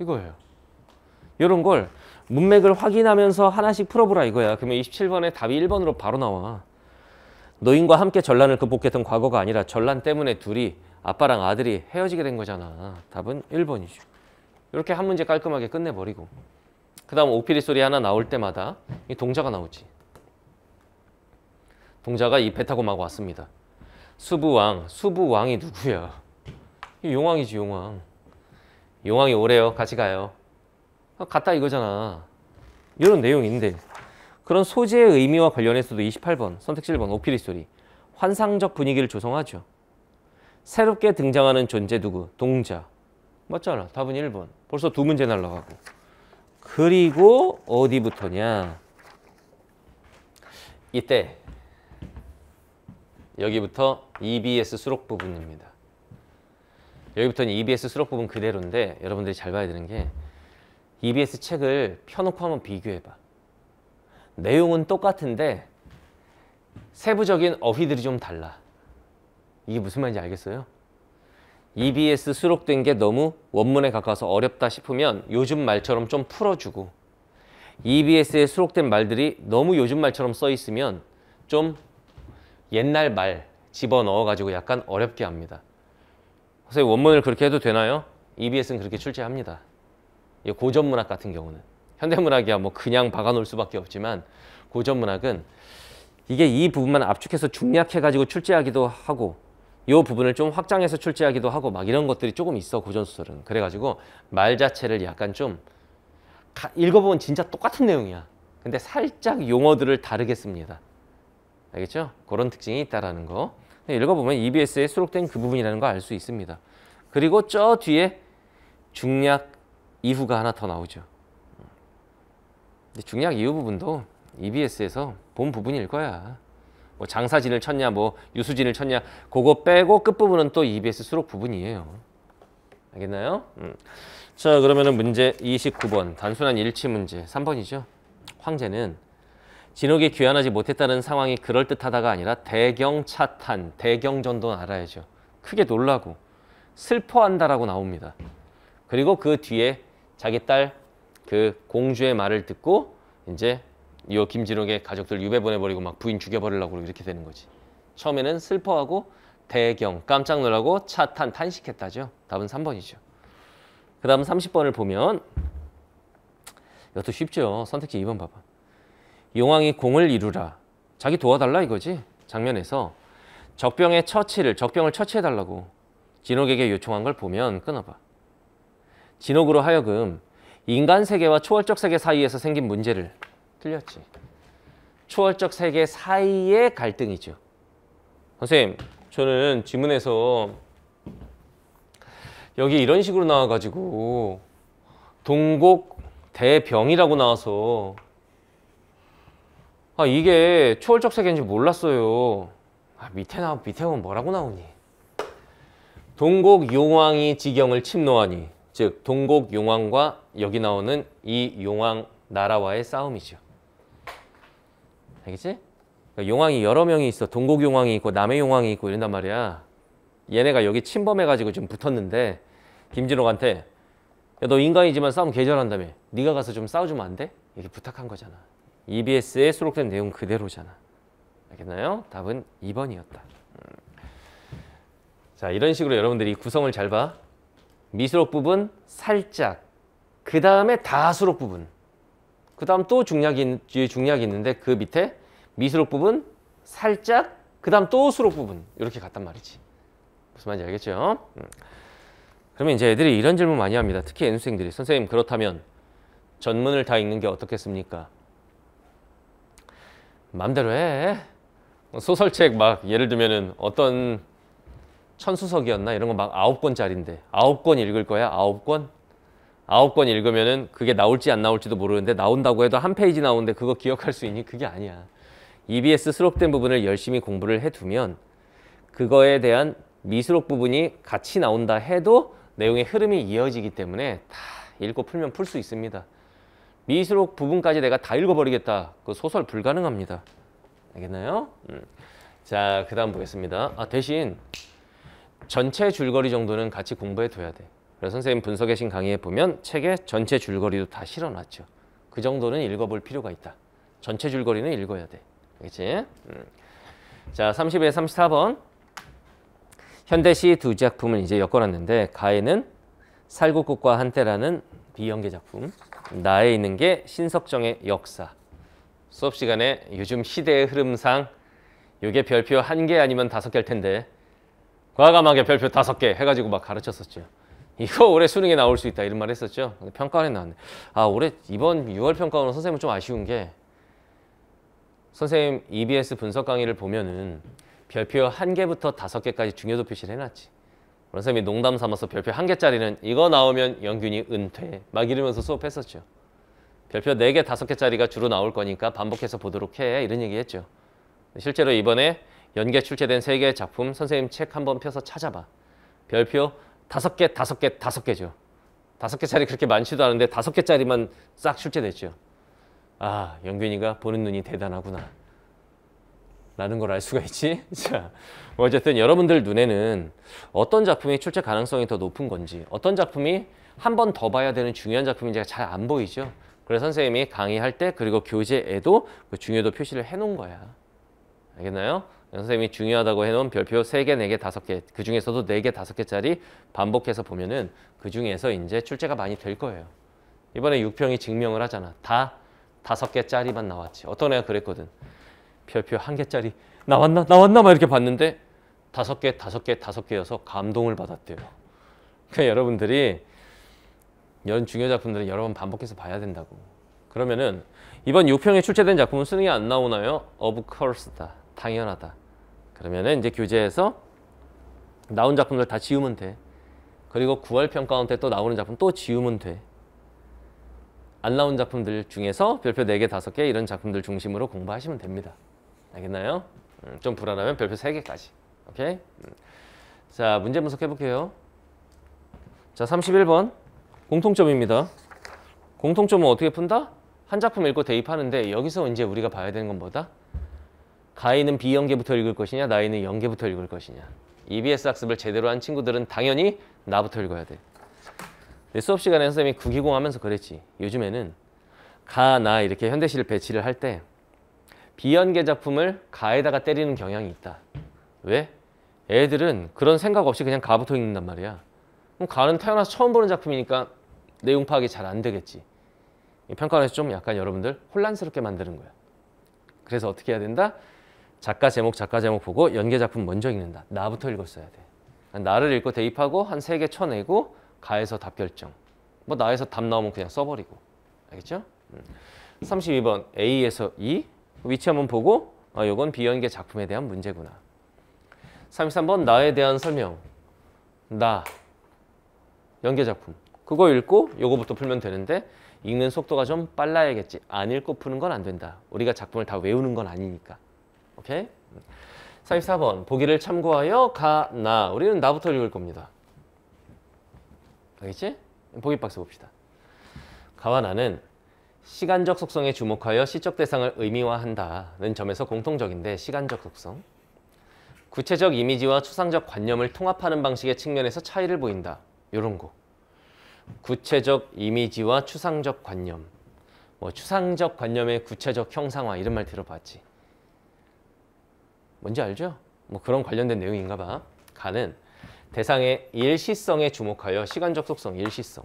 이거예요. 이런 걸 문맥을 확인하면서 하나씩 풀어보라 이거야. 그러면 27번에 답이 1번으로 바로 나와. 노인과 함께 전란을 극복했던 과거가 아니라 전란 때문에 둘이 아빠랑 아들이 헤어지게 된 거잖아. 답은 1번이죠. 이렇게 한 문제 깔끔하게 끝내버리고 그 다음 오피리 소리 하나 나올 때마다 이 동자가 나오지. 동자가 이 배 타고 막 왔습니다. 수부왕이 누구야? 이 용왕이지, 용왕. 용왕이 오래요. 같이 가요. 갔다 이거잖아. 이런 내용인데 그런 소재의 의미와 관련해서도 28번 선택 7번 오피리 소리 환상적 분위기를 조성하죠. 새롭게 등장하는 존재 누구? 동자. 맞잖아. 답은 1번. 벌써 두 문제 날라가고. 그리고 어디부터냐? 이때 여기부터 EBS 수록 부분입니다. 여기부터는 EBS 수록 부분 그대로인데 여러분들이 잘 봐야 되는 게 EBS 책을 펴놓고 한번 비교해봐. 내용은 똑같은데 세부적인 어휘들이 좀 달라. 이게 무슨 말인지 알겠어요? EBS 수록된 게 너무 원문에 가까워서 어렵다 싶으면 요즘 말처럼 좀 풀어주고 EBS에 수록된 말들이 너무 요즘 말처럼 써 있으면 좀 옛날 말 집어넣어가지고 약간 어렵게 합니다. 선생님 원문을 그렇게 해도 되나요? EBS는 그렇게 출제합니다. 고전문학 같은 경우는. 현대문학이야 뭐 그냥 박아놓을 수밖에 없지만 고전문학은 이게 이 부분만 압축해서 중략해가지고 출제하기도 하고 이 부분을 좀 확장해서 출제하기도 하고 막 이런 것들이 조금 있어 고전소설은. 그래가지고 말 자체를 약간 좀 읽어보면 진짜 똑같은 내용이야. 근데 살짝 용어들을 다르게 씁니다. 알겠죠? 그런 특징이 있다라는 거. 읽어보면 EBS에 수록된 그 부분이라는 거 알 수 있습니다. 그리고 저 뒤에 중략 이후가 하나 더 나오죠. 근데 중략 이후 부분도 EBS에서 본 부분일 거야. 뭐 장사진을 쳤냐, 뭐 유수진을 쳤냐, 그거 빼고 끝부분은 또 EBS 수록 부분이에요. 알겠나요? 자, 그러면은 문제 29번 단순한 일치 문제 3번이죠. 황제는 진옥이 귀환하지 못했다는 상황이 그럴듯하다가 아니라 대경차탄, 대경전도 알아야죠. 크게 놀라고 슬퍼한다라고 나옵니다. 그리고 그 뒤에 자기 딸 그 공주의 말을 듣고 이제 이 김진옥의 가족들 유배 보내버리고 막 부인 죽여버리려고 이렇게 되는 거지. 처음에는 슬퍼하고 대경, 깜짝 놀라고 차탄, 탄식했다죠. 답은 3번이죠. 그 다음 30번을 보면 이것도 쉽죠. 선택지 2번 봐봐. 용왕이 공을 이루라. 자기 도와달라 이거지. 장면에서 적병을 처치해달라고 진옥에게 요청한 걸 보면 끊어봐. 진옥으로 하여금 인간 세계와 초월적 세계 사이에서 생긴 문제를 틀렸지. 초월적 세계 사이의 갈등이죠. 선생님, 저는 지문에서 여기 이런 식으로 나와가지고 동곡 대병이라고 나와서 이게 초월적 세계인지 몰랐어요. 밑에 보면 뭐라고 나오니? 동곡 용왕이 지경을 침노하니, 즉 동곡 용왕과 여기 나오는 이 용왕 나라와의 싸움이죠. 알겠지? 그러니까 용왕이 여러 명이 있어. 동곡 용왕이 있고 남해 용왕이 있고 이런단 말이야. 얘네가 여기 침범해가지고 좀 붙었는데 김진옥한테 야, 너 인간이지만 싸움 개 잘한다며. 네가 가서 좀 싸워주면 안 돼? 이렇게 부탁한 거잖아. EBS에 수록된 내용 그대로잖아. 알겠나요? 답은 2번이었다. 자, 이런 식으로 여러분들이 구성을 잘 봐. 미수록 부분 살짝, 그 다음에 다 수록 부분, 그 다음 또 뒤에 중략이 있는데 그 밑에 미수록 부분 살짝, 그 다음 또 수록 부분 이렇게 갔단 말이지. 무슨 말인지 알겠죠? 그러면 이제 애들이 이런 질문 많이 합니다. 특히 N수생들이. 선생님, 그렇다면 전문을 다 읽는 게 어떻겠습니까? 마음대로 해. 소설책 막 예를 들면은 어떤 천수석이었나 이런 거 막 9권짜리인데 9권 읽을 거야? 9권? 9권 읽으면은 그게 나올지 안 나올지도 모르는데 나온다고 해도 한 페이지 나오는데 그거 기억할 수 있니? 그게 아니야. EBS 수록된 부분을 열심히 공부를 해두면 그거에 대한 미수록 부분이 같이 나온다 해도 내용의 흐름이 이어지기 때문에 다 읽고 풀면 풀 수 있습니다. 미수록 부분까지 내가 다 읽어버리겠다. 그 소설 불가능합니다. 알겠나요? 자, 그 다음 보겠습니다. 대신 전체 줄거리 정도는 같이 공부해 둬야 돼. 그래서 선생님 분석의 신 강의에 보면 책에 전체 줄거리도 다 실어놨죠. 그 정도는 읽어볼 필요가 있다. 전체 줄거리는 읽어야 돼. 알겠지? 자, 30에 34번. 현대시 두 작품을 이제 엮어놨는데 가에는 살구꽃과 한때라는 비연계 작품, 나에 있는 게 신석정의 역사. 수업 시간에 요즘 시대의 흐름상 이게 별표 1개 아니면 5개일 텐데 과감하게 별표 5개 해가지고 막 가르쳤었죠. 이거 올해 수능에 나올 수 있다 이런 말 했었죠. 근데 평가원에 나왔네. 올해 이번 6월 평가원은 선생님은 좀 아쉬운 게 선생님 EBS 분석 강의를 보면은 별표 1개부터 5개까지 중요도 표시를 해놨지. 그런 쌤이 농담 삼아서 별표 1개짜리는 이거 나오면 영균이 은퇴 막 이러면서 수업했었죠. 별표 4개, 5개짜리가 주로 나올 거니까 반복해서 보도록 해 이런 얘기 했죠. 실제로 이번에 연계 출제된 3개의 작품 선생님 책 한번 펴서 찾아봐. 별표 5개, 5개, 5개죠. 5개짜리 그렇게 많지도 않은데 5개짜리만 싹 출제됐죠. 아, 영균이가 보는 눈이 대단하구나 라는 걸 알 수가 있지. 자, 어쨌든 여러분들 눈에는 어떤 작품이 출제 가능성이 더 높은 건지, 어떤 작품이 한 번 더 봐야 되는 중요한 작품인지가 잘 안 보이죠. 그래서 선생님이 강의할 때 그리고 교재에도 그 중요도 표시를 해놓은 거야. 알겠나요? 선생님이 중요하다고 해놓은 별표 3개, 4개, 5개 그 중에서도 4개, 5개짜리 반복해서 보면은 그 중에서 이제 출제가 많이 될 거예요. 이번에 6평이 증명을 하잖아. 다 5개짜리만 나왔지. 어떤 애가 그랬거든. 별표 1개짜리 나왔나 막 이렇게 봤는데 5개, 5개, 5개여서 감동을 받았대요. 그러니까 여러분들이 이런 중요 작품들은 여러 번 반복해서 봐야 된다고. 그러면은 이번 6평에 출제된 작품은 수능이 안 나오나요? Of course다. 당연하다. 그러면은 이제 교재에서 나온 작품들 다 지우면 돼. 그리고 9월 평가원 때 또 나오는 작품 또 지우면 돼. 안 나온 작품들 중에서 별표 4개, 5개 이런 작품들 중심으로 공부하시면 됩니다. 알겠나요? 좀 불안하면 별표 3개까지. 오케이? 자, 문제 분석해 볼게요. 자, 31번. 공통점입니다. 공통점은 어떻게 푼다? 한 작품 읽고 대입하는데 여기서 이제 우리가 봐야 되는 건 뭐다? 가희는 비연계부터 읽을 것이냐, 나희는 연계부터 읽을 것이냐. EBS 학습을 제대로 한 친구들은 당연히 나부터 읽어야 돼. 수업 시간에 선생님이 구기공 하면서 그랬지. 요즘에는 가, 나 이렇게 현대시를 배치를 할 때 비연계 작품을 가에다가 때리는 경향이 있다. 왜? 애들은 그런 생각 없이 그냥 가부터 읽는단 말이야. 그럼 가는 태어나서 처음 보는 작품이니까 내용 파악이 잘 안 되겠지. 평가원에서 좀 약간 여러분들 혼란스럽게 만드는 거야. 그래서 어떻게 해야 된다? 작가 제목 보고 연계 작품 먼저 읽는다. 나부터 읽었어야 돼. 나를 읽고 대입하고 한 3개 쳐내고 가에서 답 결정. 뭐 나에서 답 나오면 그냥 써버리고. 알겠죠? 32번 A에서 E 위치 한번 보고 이건 비연계 작품에 대한 문제구나. 33번 나에 대한 설명. 나 연계 작품. 그거 읽고 요거부터 풀면 되는데 읽는 속도가 좀 빨라야겠지. 안 읽고 푸는 건 안 된다. 우리가 작품을 다 외우는 건 아니니까. 오케이? 34번 보기를 참고하여 가, 나. 우리는 나부터 읽을 겁니다. 알겠지? 보기 박스 봅시다. 가와 나는 시간적 속성에 주목하여 시적 대상을 의미화한다는 점에서 공통적인데 시간적 속성. 구체적 이미지와 추상적 관념을 통합하는 방식의 측면에서 차이를 보인다. 요런 거. 구체적 이미지와 추상적 관념. 뭐 추상적 관념의 구체적 형상화 이런 말 들어봤지. 뭔지 알죠? 뭐 그런 관련된 내용인가 봐. 가는 대상의 일시성에 주목하여 시간적 속성, 일시성.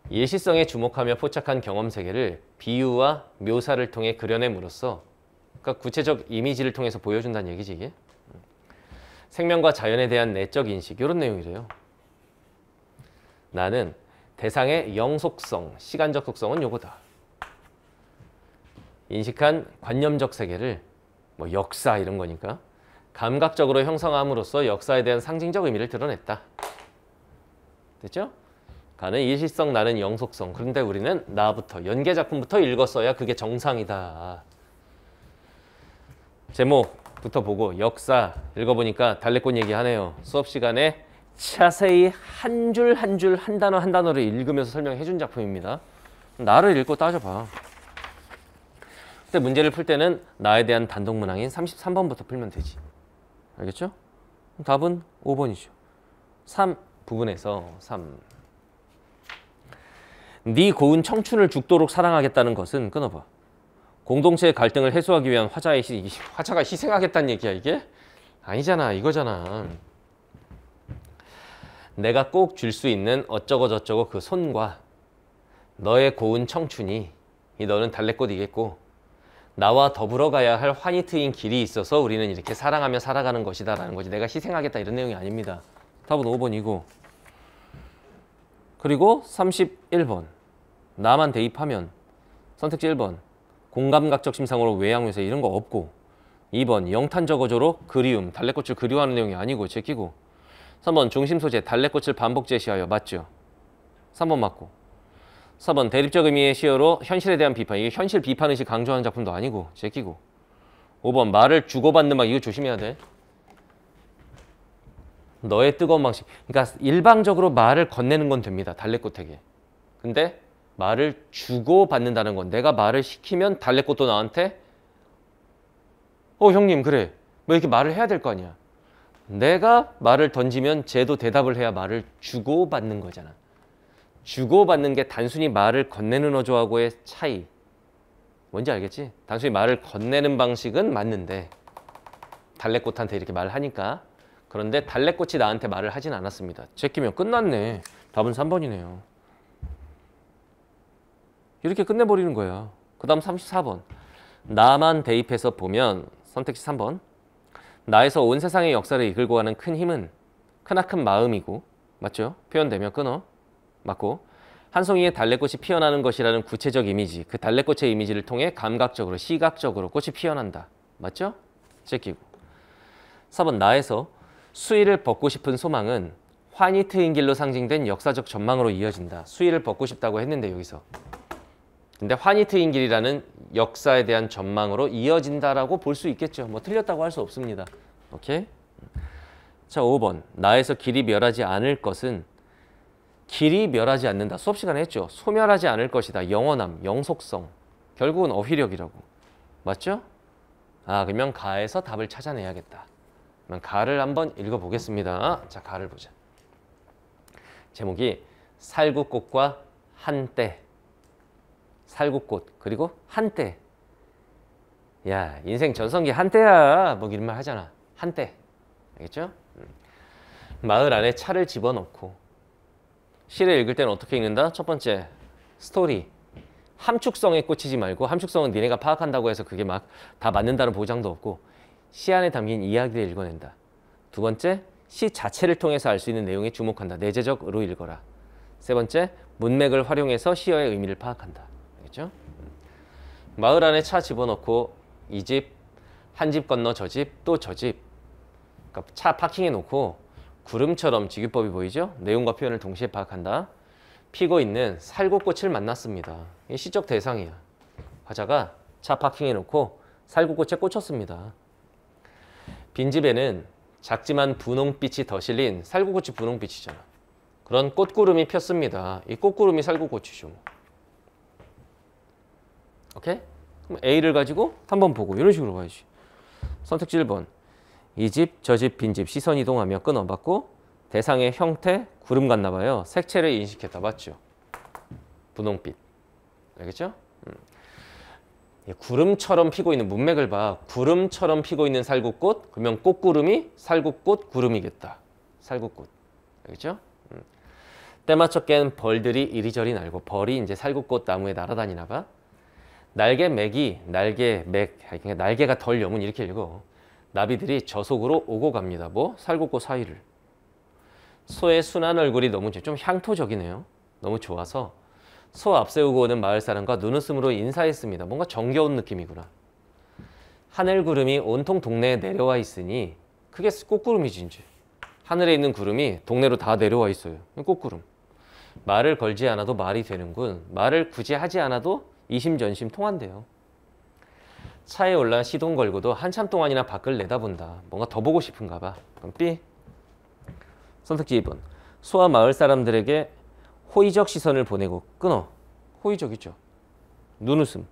일시성에 주목하며 포착한 경험 세계를 비유와 묘사를 통해 그려냄으로써 그러니까 구체적 이미지를 통해서 보여준다는 얘기지 이게. 생명과 자연에 대한 내적 인식 이런 내용이래요. 나는 대상의 영속성, 시간적 속성은 요거다. 인식한 관념적 세계를 뭐 역사 이런 거니까 감각적으로 형성함으로써 역사에 대한 상징적 의미를 드러냈다. 됐죠? 가는 일시성, 나는 영속성. 그런데 우리는 나부터, 연계 작품부터 읽었어야 그게 정상이다. 제목부터 보고 역사 읽어보니까 달래꽃 얘기하네요. 수업 시간에 자세히 한 줄 한 줄 한 단어 한 단어를 읽으면서 설명해 준 작품입니다. 나를 읽고 따져봐. 그때 문제를 풀 때는 나에 대한 단독 문항인 33번부터 풀면 되지. 알겠죠? 답은 5번이죠. 3 부분에서 3. 네 고운 청춘을 죽도록 사랑하겠다는 것은 끊어봐. 공동체의 갈등을 해소하기 위한 화자가 희생하겠다는 얘기야 이게? 아니잖아. 이거잖아. 내가 꼭 줄 수 있는 어쩌고 저쩌고 그 손과 너의 고운 청춘이 너는 달래꽃이겠고 나와 더불어 가야 할 환히 트인 길이 있어서 우리는 이렇게 사랑하며 살아가는 것이다 라는 거지. 내가 희생하겠다 이런 내용이 아닙니다. 답은 5번이고 그리고 31번 나만 대입하면 선택지 1번 공감각적 심상으로 외양묘사 이런 거 없고 2번 영탄저거저로 그리움 달래꽃을 그리워하는 내용이 아니고 제끼고 3번 중심 소재 달래꽃을 반복 제시하여 맞죠? 3번 맞고. 4번 대립적 의미의 시어로 현실에 대한 비판. 이게 현실 비판 의식 강조하는 작품도 아니고 제끼고. 5번 말을 주고받는 방. 이거 조심해야 돼. 너의 뜨거운 방식. 그러니까 일방적으로 말을 건네는 건 됩니다. 달래꽃에게. 근데 말을 주고받는다는 건 내가 말을 시키면 달래꽃도 나한테 형님 그래. 뭐 이렇게 말을 해야 될 거 아니야. 내가 말을 던지면 쟤도 대답을 해야 말을 주고받는 거잖아. 주고받는 게 단순히 말을 건네는 어조하고의 차이. 뭔지 알겠지? 단순히 말을 건네는 방식은 맞는데 달래꽃한테 이렇게 말을 하니까. 그런데 달래꽃이 나한테 말을 하진 않았습니다. 제끼면 끝났네. 답은 3번이네요. 이렇게 끝내버리는 거야. 그 다음 34번. 나만 대입해서 보면 선택지 3번. 나에서 온 세상의 역사를 이끌고 가는 큰 힘은 크나큰 마음이고 맞죠? 표현되면 끊어. 맞고. 한 송이의 달래꽃이 피어나는 것이라는 구체적 이미지. 그 달래꽃의 이미지를 통해 감각적으로 시각적으로 꽃이 피어난다. 맞죠? 제끼고. 4번 나에서 수의를 벗고 싶은 소망은 환희 트인 길로 상징된 역사적 전망으로 이어진다. 수의를 벗고 싶다고 했는데 여기서. 근데 환희 트인 길이라는 역사에 대한 전망으로 이어진다라고 볼 수 있겠죠. 뭐 틀렸다고 할 수 없습니다. 오케이? 자, 5번. 나에서 길이 멸하지 않을 것은 길이 멸하지 않는다. 수업 시간에 했죠. 소멸하지 않을 것이다. 영원함, 영속성. 결국은 어휘력이라고. 맞죠? 그러면 가에서 답을 찾아내야겠다. 그러면 가를 한번 읽어보겠습니다. 자, 가를 보자. 제목이 살구꽃과 한때. 살구꽃 그리고 한때. 야, 인생 전성기 한때야. 뭐 이런 말 하잖아. 한때. 알겠죠? 마을 안에 차를 집어넣고 시를 읽을 때는 어떻게 읽는다? 첫 번째, 스토리. 함축성에 꽂히지 말고, 함축성은 니네가 파악한다고 해서 그게 막 다 맞는다는 보장도 없고 시 안에 담긴 이야기를 읽어낸다. 두 번째, 시 자체를 통해서 알 수 있는 내용에 주목한다. 내재적으로 읽어라. 세 번째, 문맥을 활용해서 시어의 의미를 파악한다. 알겠죠? 마을 안에 차 집어넣고 이 집, 한 집 건너 저 집, 또 저 집. 그러니까 차 파킹해 놓고 구름처럼 직유법이 보이죠? 내용과 표현을 동시에 파악한다. 피고 있는 살구꽃을 만났습니다. 이게 시적 대상이야. 화자가 차 파킹해 놓고 살구꽃에 꽂혔습니다. 빈집에는 작지만 분홍빛이 더 실린 살구꽃이 분홍빛이잖아. 그런 꽃구름이 폈습니다. 이 꽃구름이 살구꽃이죠. 오케이? 그럼 A를 가지고 한번 보고 이런 식으로 가야지. 선택지 1번. 이 집, 저 집, 빈집 시선 이동하며 끊어봤고 대상의 형태, 구름 같나 봐요. 색채를 인식했다. 맞죠? 분홍빛. 알겠죠? 구름처럼 피고 있는 문맥을 봐. 구름처럼 피고 있는 살구꽃. 그러면 꽃구름이 살구꽃 구름이겠다. 살구꽃. 알겠죠? 때맞춰 깬 벌들이 이리저리 날고 벌이 이제 살구꽃 나무에 날아다니나 봐. 날개 맥이 날개 맥. 그러니까 날개가 덜 여문 이렇게 읽어. 나비들이 저속으로 오고 갑니다. 뭐? 살구꽃 사이를. 소의 순한 얼굴이 너무 좀 향토적이네요. 너무 좋아서 소 앞세우고 오는 마을 사람과 눈웃음으로 인사했습니다. 뭔가 정겨운 느낌이구나. 하늘 구름이 온통 동네에 내려와 있으니 그게 꽃구름이지 이제. 하늘에 있는 구름이 동네로 다 내려와 있어요. 꽃구름. 말을 걸지 않아도 말이 되는군. 말을 굳이 하지 않아도 이심전심 통한대요. 차에 올라 시동 걸고도 한참 동안이나 밖을 내다본다. 뭔가 더 보고 싶은가 봐. 그럼 B. 선택지 2번. 소와 마을 사람들에게 호의적 시선을 보내고 끊어. 호의적이죠. 눈웃음.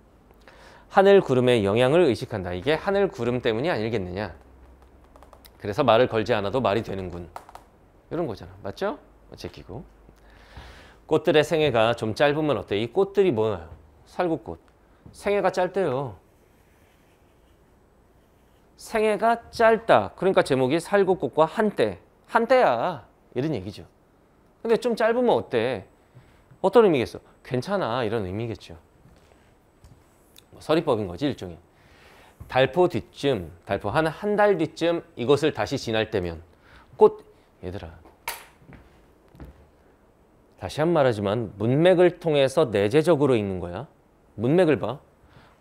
하늘 구름의 영향을 의식한다. 이게 하늘 구름 때문이 아니겠느냐. 그래서 말을 걸지 않아도 말이 되는군. 이런 거잖아. 맞죠? 제끼고. 꽃들의 생애가 좀 짧으면 어때? 이 꽃들이 뭐예요? 살구꽃. 생애가 짧대요. 생애가 짧다. 그러니까 제목이 살구꽃과 한때. 한때야. 이런 얘기죠. 근데 좀 짧으면 어때? 어떤 의미겠어? 괜찮아. 이런 의미겠죠. 서리법인 거지 일종의. 달포 뒤쯤, 달포 한 달 뒤쯤 이것을 다시 지날 때면 꽃, 얘들아. 다시 한 말하지만 문맥을 통해서 내재적으로 읽는 거야. 문맥을 봐.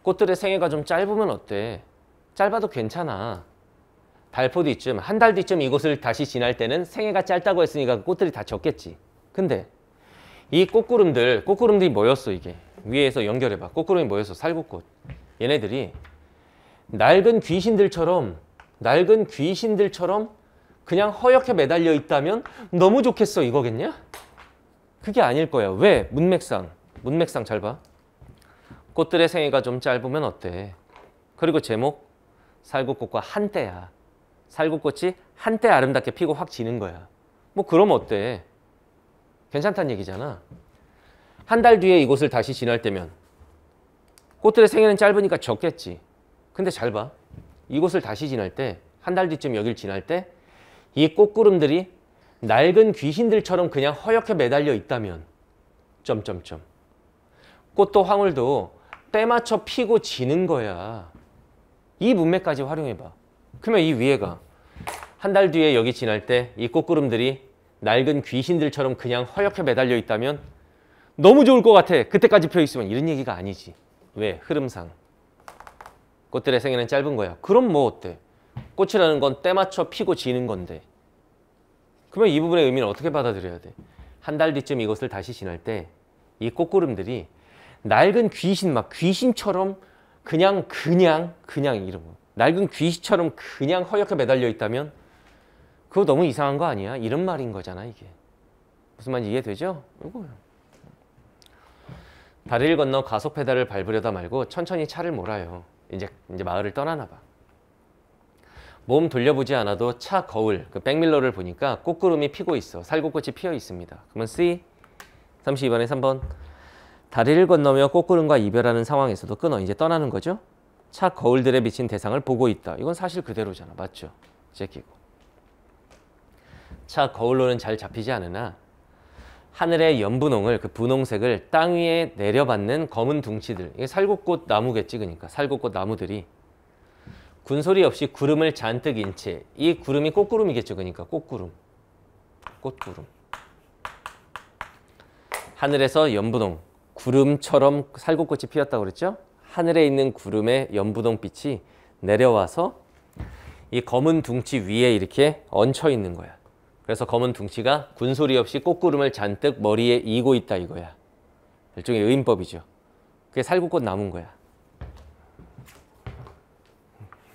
꽃들의 생애가 좀 짧으면 어때? 짧아도 괜찮아. 발포 뒤쯤, 한 달 뒤쯤 이곳을 다시 지날 때는 생애가 짧다고 했으니까 꽃들이 다 졌겠지. 근데 이 꽃구름들이 뭐였어 이게? 위에서 연결해봐. 꽃구름이 뭐였어? 살구꽃. 얘네들이 낡은 귀신들처럼 그냥 허옇게 매달려 있다면 너무 좋겠어 이거겠냐? 그게 아닐 거야. 왜? 문맥상 잘 봐. 꽃들의 생애가 좀 짧으면 어때? 그리고 제목 살구꽃과 한때야. 살구꽃이 한때 아름답게 피고 확 지는 거야. 뭐 그럼 어때? 괜찮다는 얘기잖아. 한 달 뒤에 이곳을 다시 지날 때면 꽃들의 생애는 짧으니까 적겠지. 근데 잘 봐. 이곳을 다시 지날 때, 한 달 뒤쯤 여길 지날 때 이 꽃구름들이 낡은 귀신들처럼 그냥 허옇게 매달려 있다면 꽃도 황홀도 때 맞춰 피고 지는 거야. 이 문맥까지 활용해봐. 그러면 이 위에가 한 달 뒤에 여기 지날 때 이 꽃구름들이 낡은 귀신들처럼 그냥 허옇게 매달려 있다면 너무 좋을 것 같아. 그때까지 펴 있으면. 이런 얘기가 아니지. 왜? 흐름상. 꽃들의 생애는 짧은 거야. 그럼 뭐 어때? 꽃이라는 건 때 맞춰 피고 지는 건데. 그러면 이 부분의 의미는 어떻게 받아들여야 돼? 한 달 뒤쯤 이곳을 다시 지날 때 이 꽃구름들이 낡은 귀신, 막 귀신처럼 그냥 이런 거. 낡은 귀신처럼 그냥 허옇게 매달려 있다면 그거 너무 이상한 거 아니야? 이런 말인 거잖아 이게. 무슨 말인지 이해되죠? 이거요. 다리를 건너 가속 페달을 밟으려다 말고 천천히 차를 몰아요. 이제 마을을 떠나나 봐. 몸 돌려보지 않아도 차 거울, 그 백밀러를 보니까 꽃구름이 피고 있어. 살구꽃이 피어 있습니다. 그러면 C 32번에 3번. 다리를 건너며 꽃구름과 이별하는 상황에서도 끊어. 이제 떠나는 거죠. 차 거울들에 비친 대상을 보고 있다. 이건 사실 그대로잖아. 맞죠? 제끼고. 차 거울로는 잘 잡히지 않으나 하늘의 연분홍을, 그 분홍색을 땅 위에 내려받는 검은 둥치들. 이게 살구꽃 나무겠지. 그러니까 살구꽃 나무들이 군소리 없이 구름을 잔뜩 인 채. 이 구름이 꽃구름이겠죠. 그러니까 꽃구름. 하늘에서 연분홍, 구름처럼 살구꽃이 피었다고 그랬죠. 하늘에 있는 구름의 연분홍빛이 내려와서 이 검은 둥치 위에 이렇게 얹혀 있는 거야. 그래서 검은 둥치가 군소리 없이 꽃구름을 잔뜩 머리에 이고 있다 이거야. 일종의 의인법이죠. 그게 살구꽃 나무인 거야.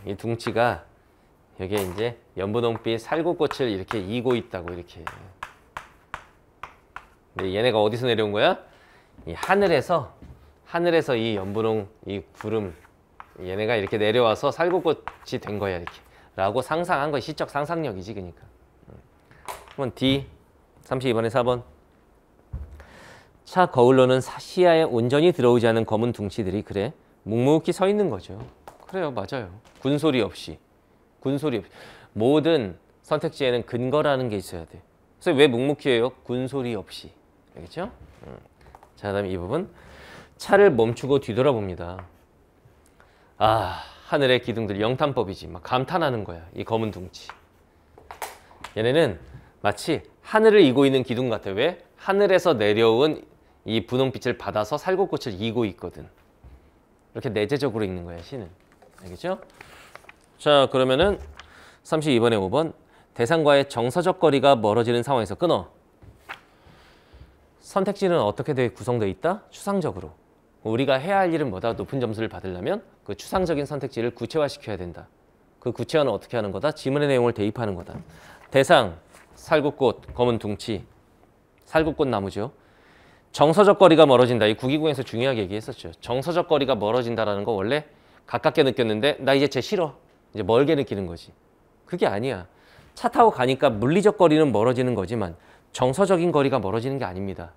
이 둥치가 여기에 이제 연분홍빛 살구꽃을 이렇게 이고 있다고 이렇게. 근데 얘네가 어디서 내려온 거야? 이 하늘에서 이 연분홍 이 구름 얘네가 이렇게 내려와서 살구꽃이 된 거야 이렇게. 라고 상상한 거 시적 상상력이지 그러니까. 그럼 D 32번에 4번. 차 거울로는 시야에 온전히 들어오지 않은 검은 둥치들이 그래 묵묵히 서 있는 거죠. 그래요. 맞아요. 군소리 없이. 모든 선택지에는 근거라는 게 있어야 돼. 그래서 왜 묵묵히 해요? 군소리 없이. 알겠죠? 자, 그다음에 이 부분. 차를 멈추고 뒤돌아봅니다. 아, 하늘의 기둥들 영탄법이지. 막 감탄하는 거야. 이 검은 둥치. 얘네는 마치 하늘을 이고 있는 기둥 같아. 왜? 하늘에서 내려온 이 분홍빛을 받아서 살구꽃을 이고 있거든. 이렇게 내재적으로 읽는 거야, 시는. 알겠죠? 자, 그러면은 32번에 5번. 대상과의 정서적 거리가 멀어지는 상황에서 끊어. 선택지는 어떻게 구성되어 있다? 추상적으로. 우리가 해야 할 일은 뭐다? 높은 점수를 받으려면 그 추상적인 선택지를 구체화시켜야 된다. 그 구체화는 어떻게 하는 거다? 지문의 내용을 대입하는 거다. 대상, 살구꽃, 검은 둥치, 살구꽃 나무죠. 정서적 거리가 멀어진다. 이 구기공에서 중요하게 얘기했었죠. 정서적 거리가 멀어진다라는 거 원래 가깝게 느꼈는데 나 이제 쟤 싫어. 이제 멀게 느끼는 거지. 그게 아니야. 차 타고 가니까 물리적 거리는 멀어지는 거지만 정서적인 거리가 멀어지는 게 아닙니다.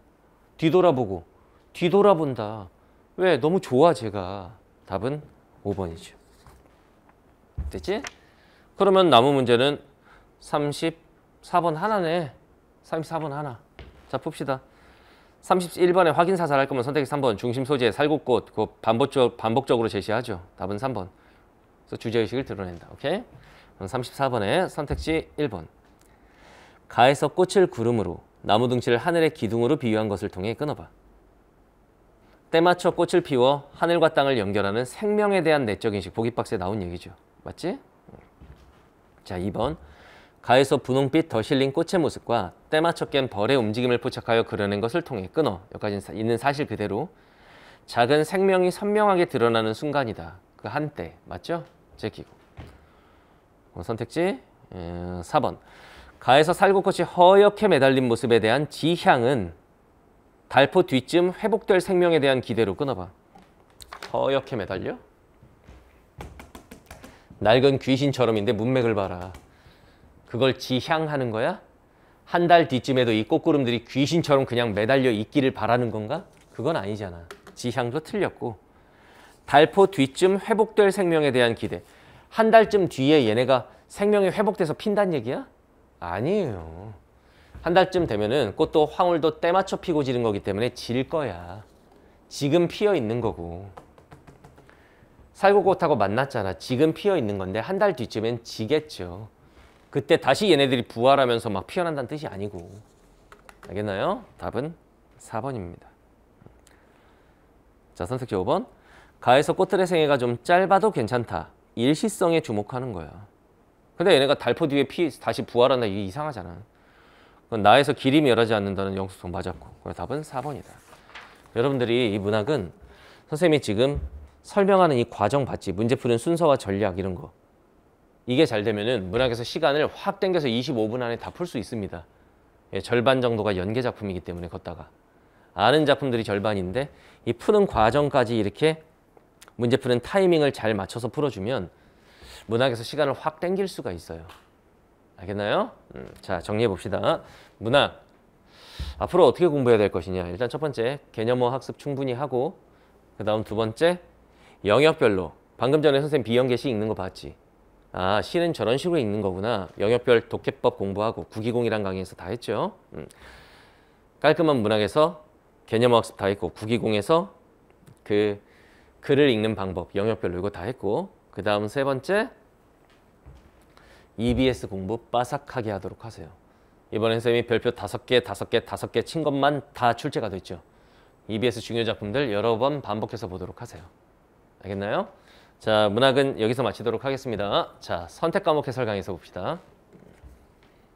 뒤돌아본다. 왜? 너무 좋아 제가. 답은 5번이죠. 됐지? 그러면 남은 문제는 34번 하나네. 34번 하나. 자, 풉시다. 31번에 확인 사살할 거면 선택지 3번. 중심 소재, 살구꽃. 그거 반복적으로 제시하죠. 답은 3번. 그래서 주제의식을 드러낸다. 오케이? 그럼 34번에 선택지 1번. 가에서 꽃을 구름으로, 나무 둥치를 하늘의 기둥으로 비유한 것을 통해 끊어봐. 때맞춰 꽃을 피워 하늘과 땅을 연결하는 생명에 대한 내적 인식. 보기 박스에 나온 얘기죠. 맞지? 자, 2번. 가에서 분홍빛 더 실린 꽃의 모습과 때맞춰 깬 벌의 움직임을 포착하여 그려낸 것을 통해 끊어. 여기까지 있는 사실 그대로 작은 생명이 선명하게 드러나는 순간이다. 그 한때. 맞죠? 제끼고. 선택지 4번. 가에서 살구꽃이 허옇게 매달린 모습에 대한 지향은 달포 뒤쯤 회복될 생명에 대한 기대로 끊어봐. 허옇게 매달려? 낡은 귀신처럼인데 문맥을 봐라. 그걸 지향하는 거야? 한 달 뒤쯤에도 이 꽃구름들이 귀신처럼 그냥 매달려 있기를 바라는 건가? 그건 아니잖아. 지향도 틀렸고. 달포 뒤쯤 회복될 생명에 대한 기대. 한 달쯤 뒤에 얘네가 생명이 회복돼서 핀다는 얘기야? 아니에요. 한 달쯤 되면은 꽃도 황홀도 때맞춰 피고 지는 거기 때문에 질 거야. 지금 피어 있는 거고. 살구꽃하고 만났잖아. 지금 피어 있는 건데 한 달 뒤쯤엔 지겠죠. 그때 다시 얘네들이 부활하면서 막 피어난다는 뜻이 아니고. 알겠나요? 답은 4번입니다. 자, 선택지 5번. 가에서 꽃들의 생애가 좀 짧아도 괜찮다. 일시성에 주목하는 거야. 근데 얘네가 달포 뒤에 다시 부활한다. 이게 이상하잖아. 그건 나에서 길이 멸하지 않는다는 영수성 맞았고. 그래서 답은 4번이다. 여러분들이 이 문학은 선생님이 지금 설명하는 이 과정 봤지? 문제 푸는 순서와 전략 이런 거. 이게 잘 되면은 문학에서 시간을 확 당겨서 25분 안에 다 풀 수 있습니다. 예, 절반 정도가 연계 작품이기 때문에 걷다가. 아는 작품들이 절반인데 이 푸는 과정까지 이렇게 문제 푸는 타이밍을 잘 맞춰서 풀어주면 문학에서 시간을 확 당길 수가 있어요. 알겠나요? 자, 정리해 봅시다. 문학. 앞으로 어떻게 공부해야 될 것이냐. 일단 첫 번째, 개념어 학습 충분히 하고, 그 다음 두 번째, 영역별로. 방금 전에 선생님 비연계시 읽는 거 봤지? 아, 시는 저런 식으로 읽는 거구나. 영역별 독해법 공부하고 구기공이란 강의에서 다 했죠. 깔끔한 문학에서 개념어 학습 다 했고, 구기공에서 그 글을 읽는 방법, 영역별로 이거 다 했고, 그 다음 세 번째, EBS 공부 빠삭하게 하도록 하세요. 이번에 선생님이 별표 5개 친 것만 다 출제가 됐죠. EBS 중요 작품들 여러 번 반복해서 보도록 하세요. 알겠나요? 자, 문학은 여기서 마치도록 하겠습니다. 자, 선택 과목 해설 강의에서 봅시다.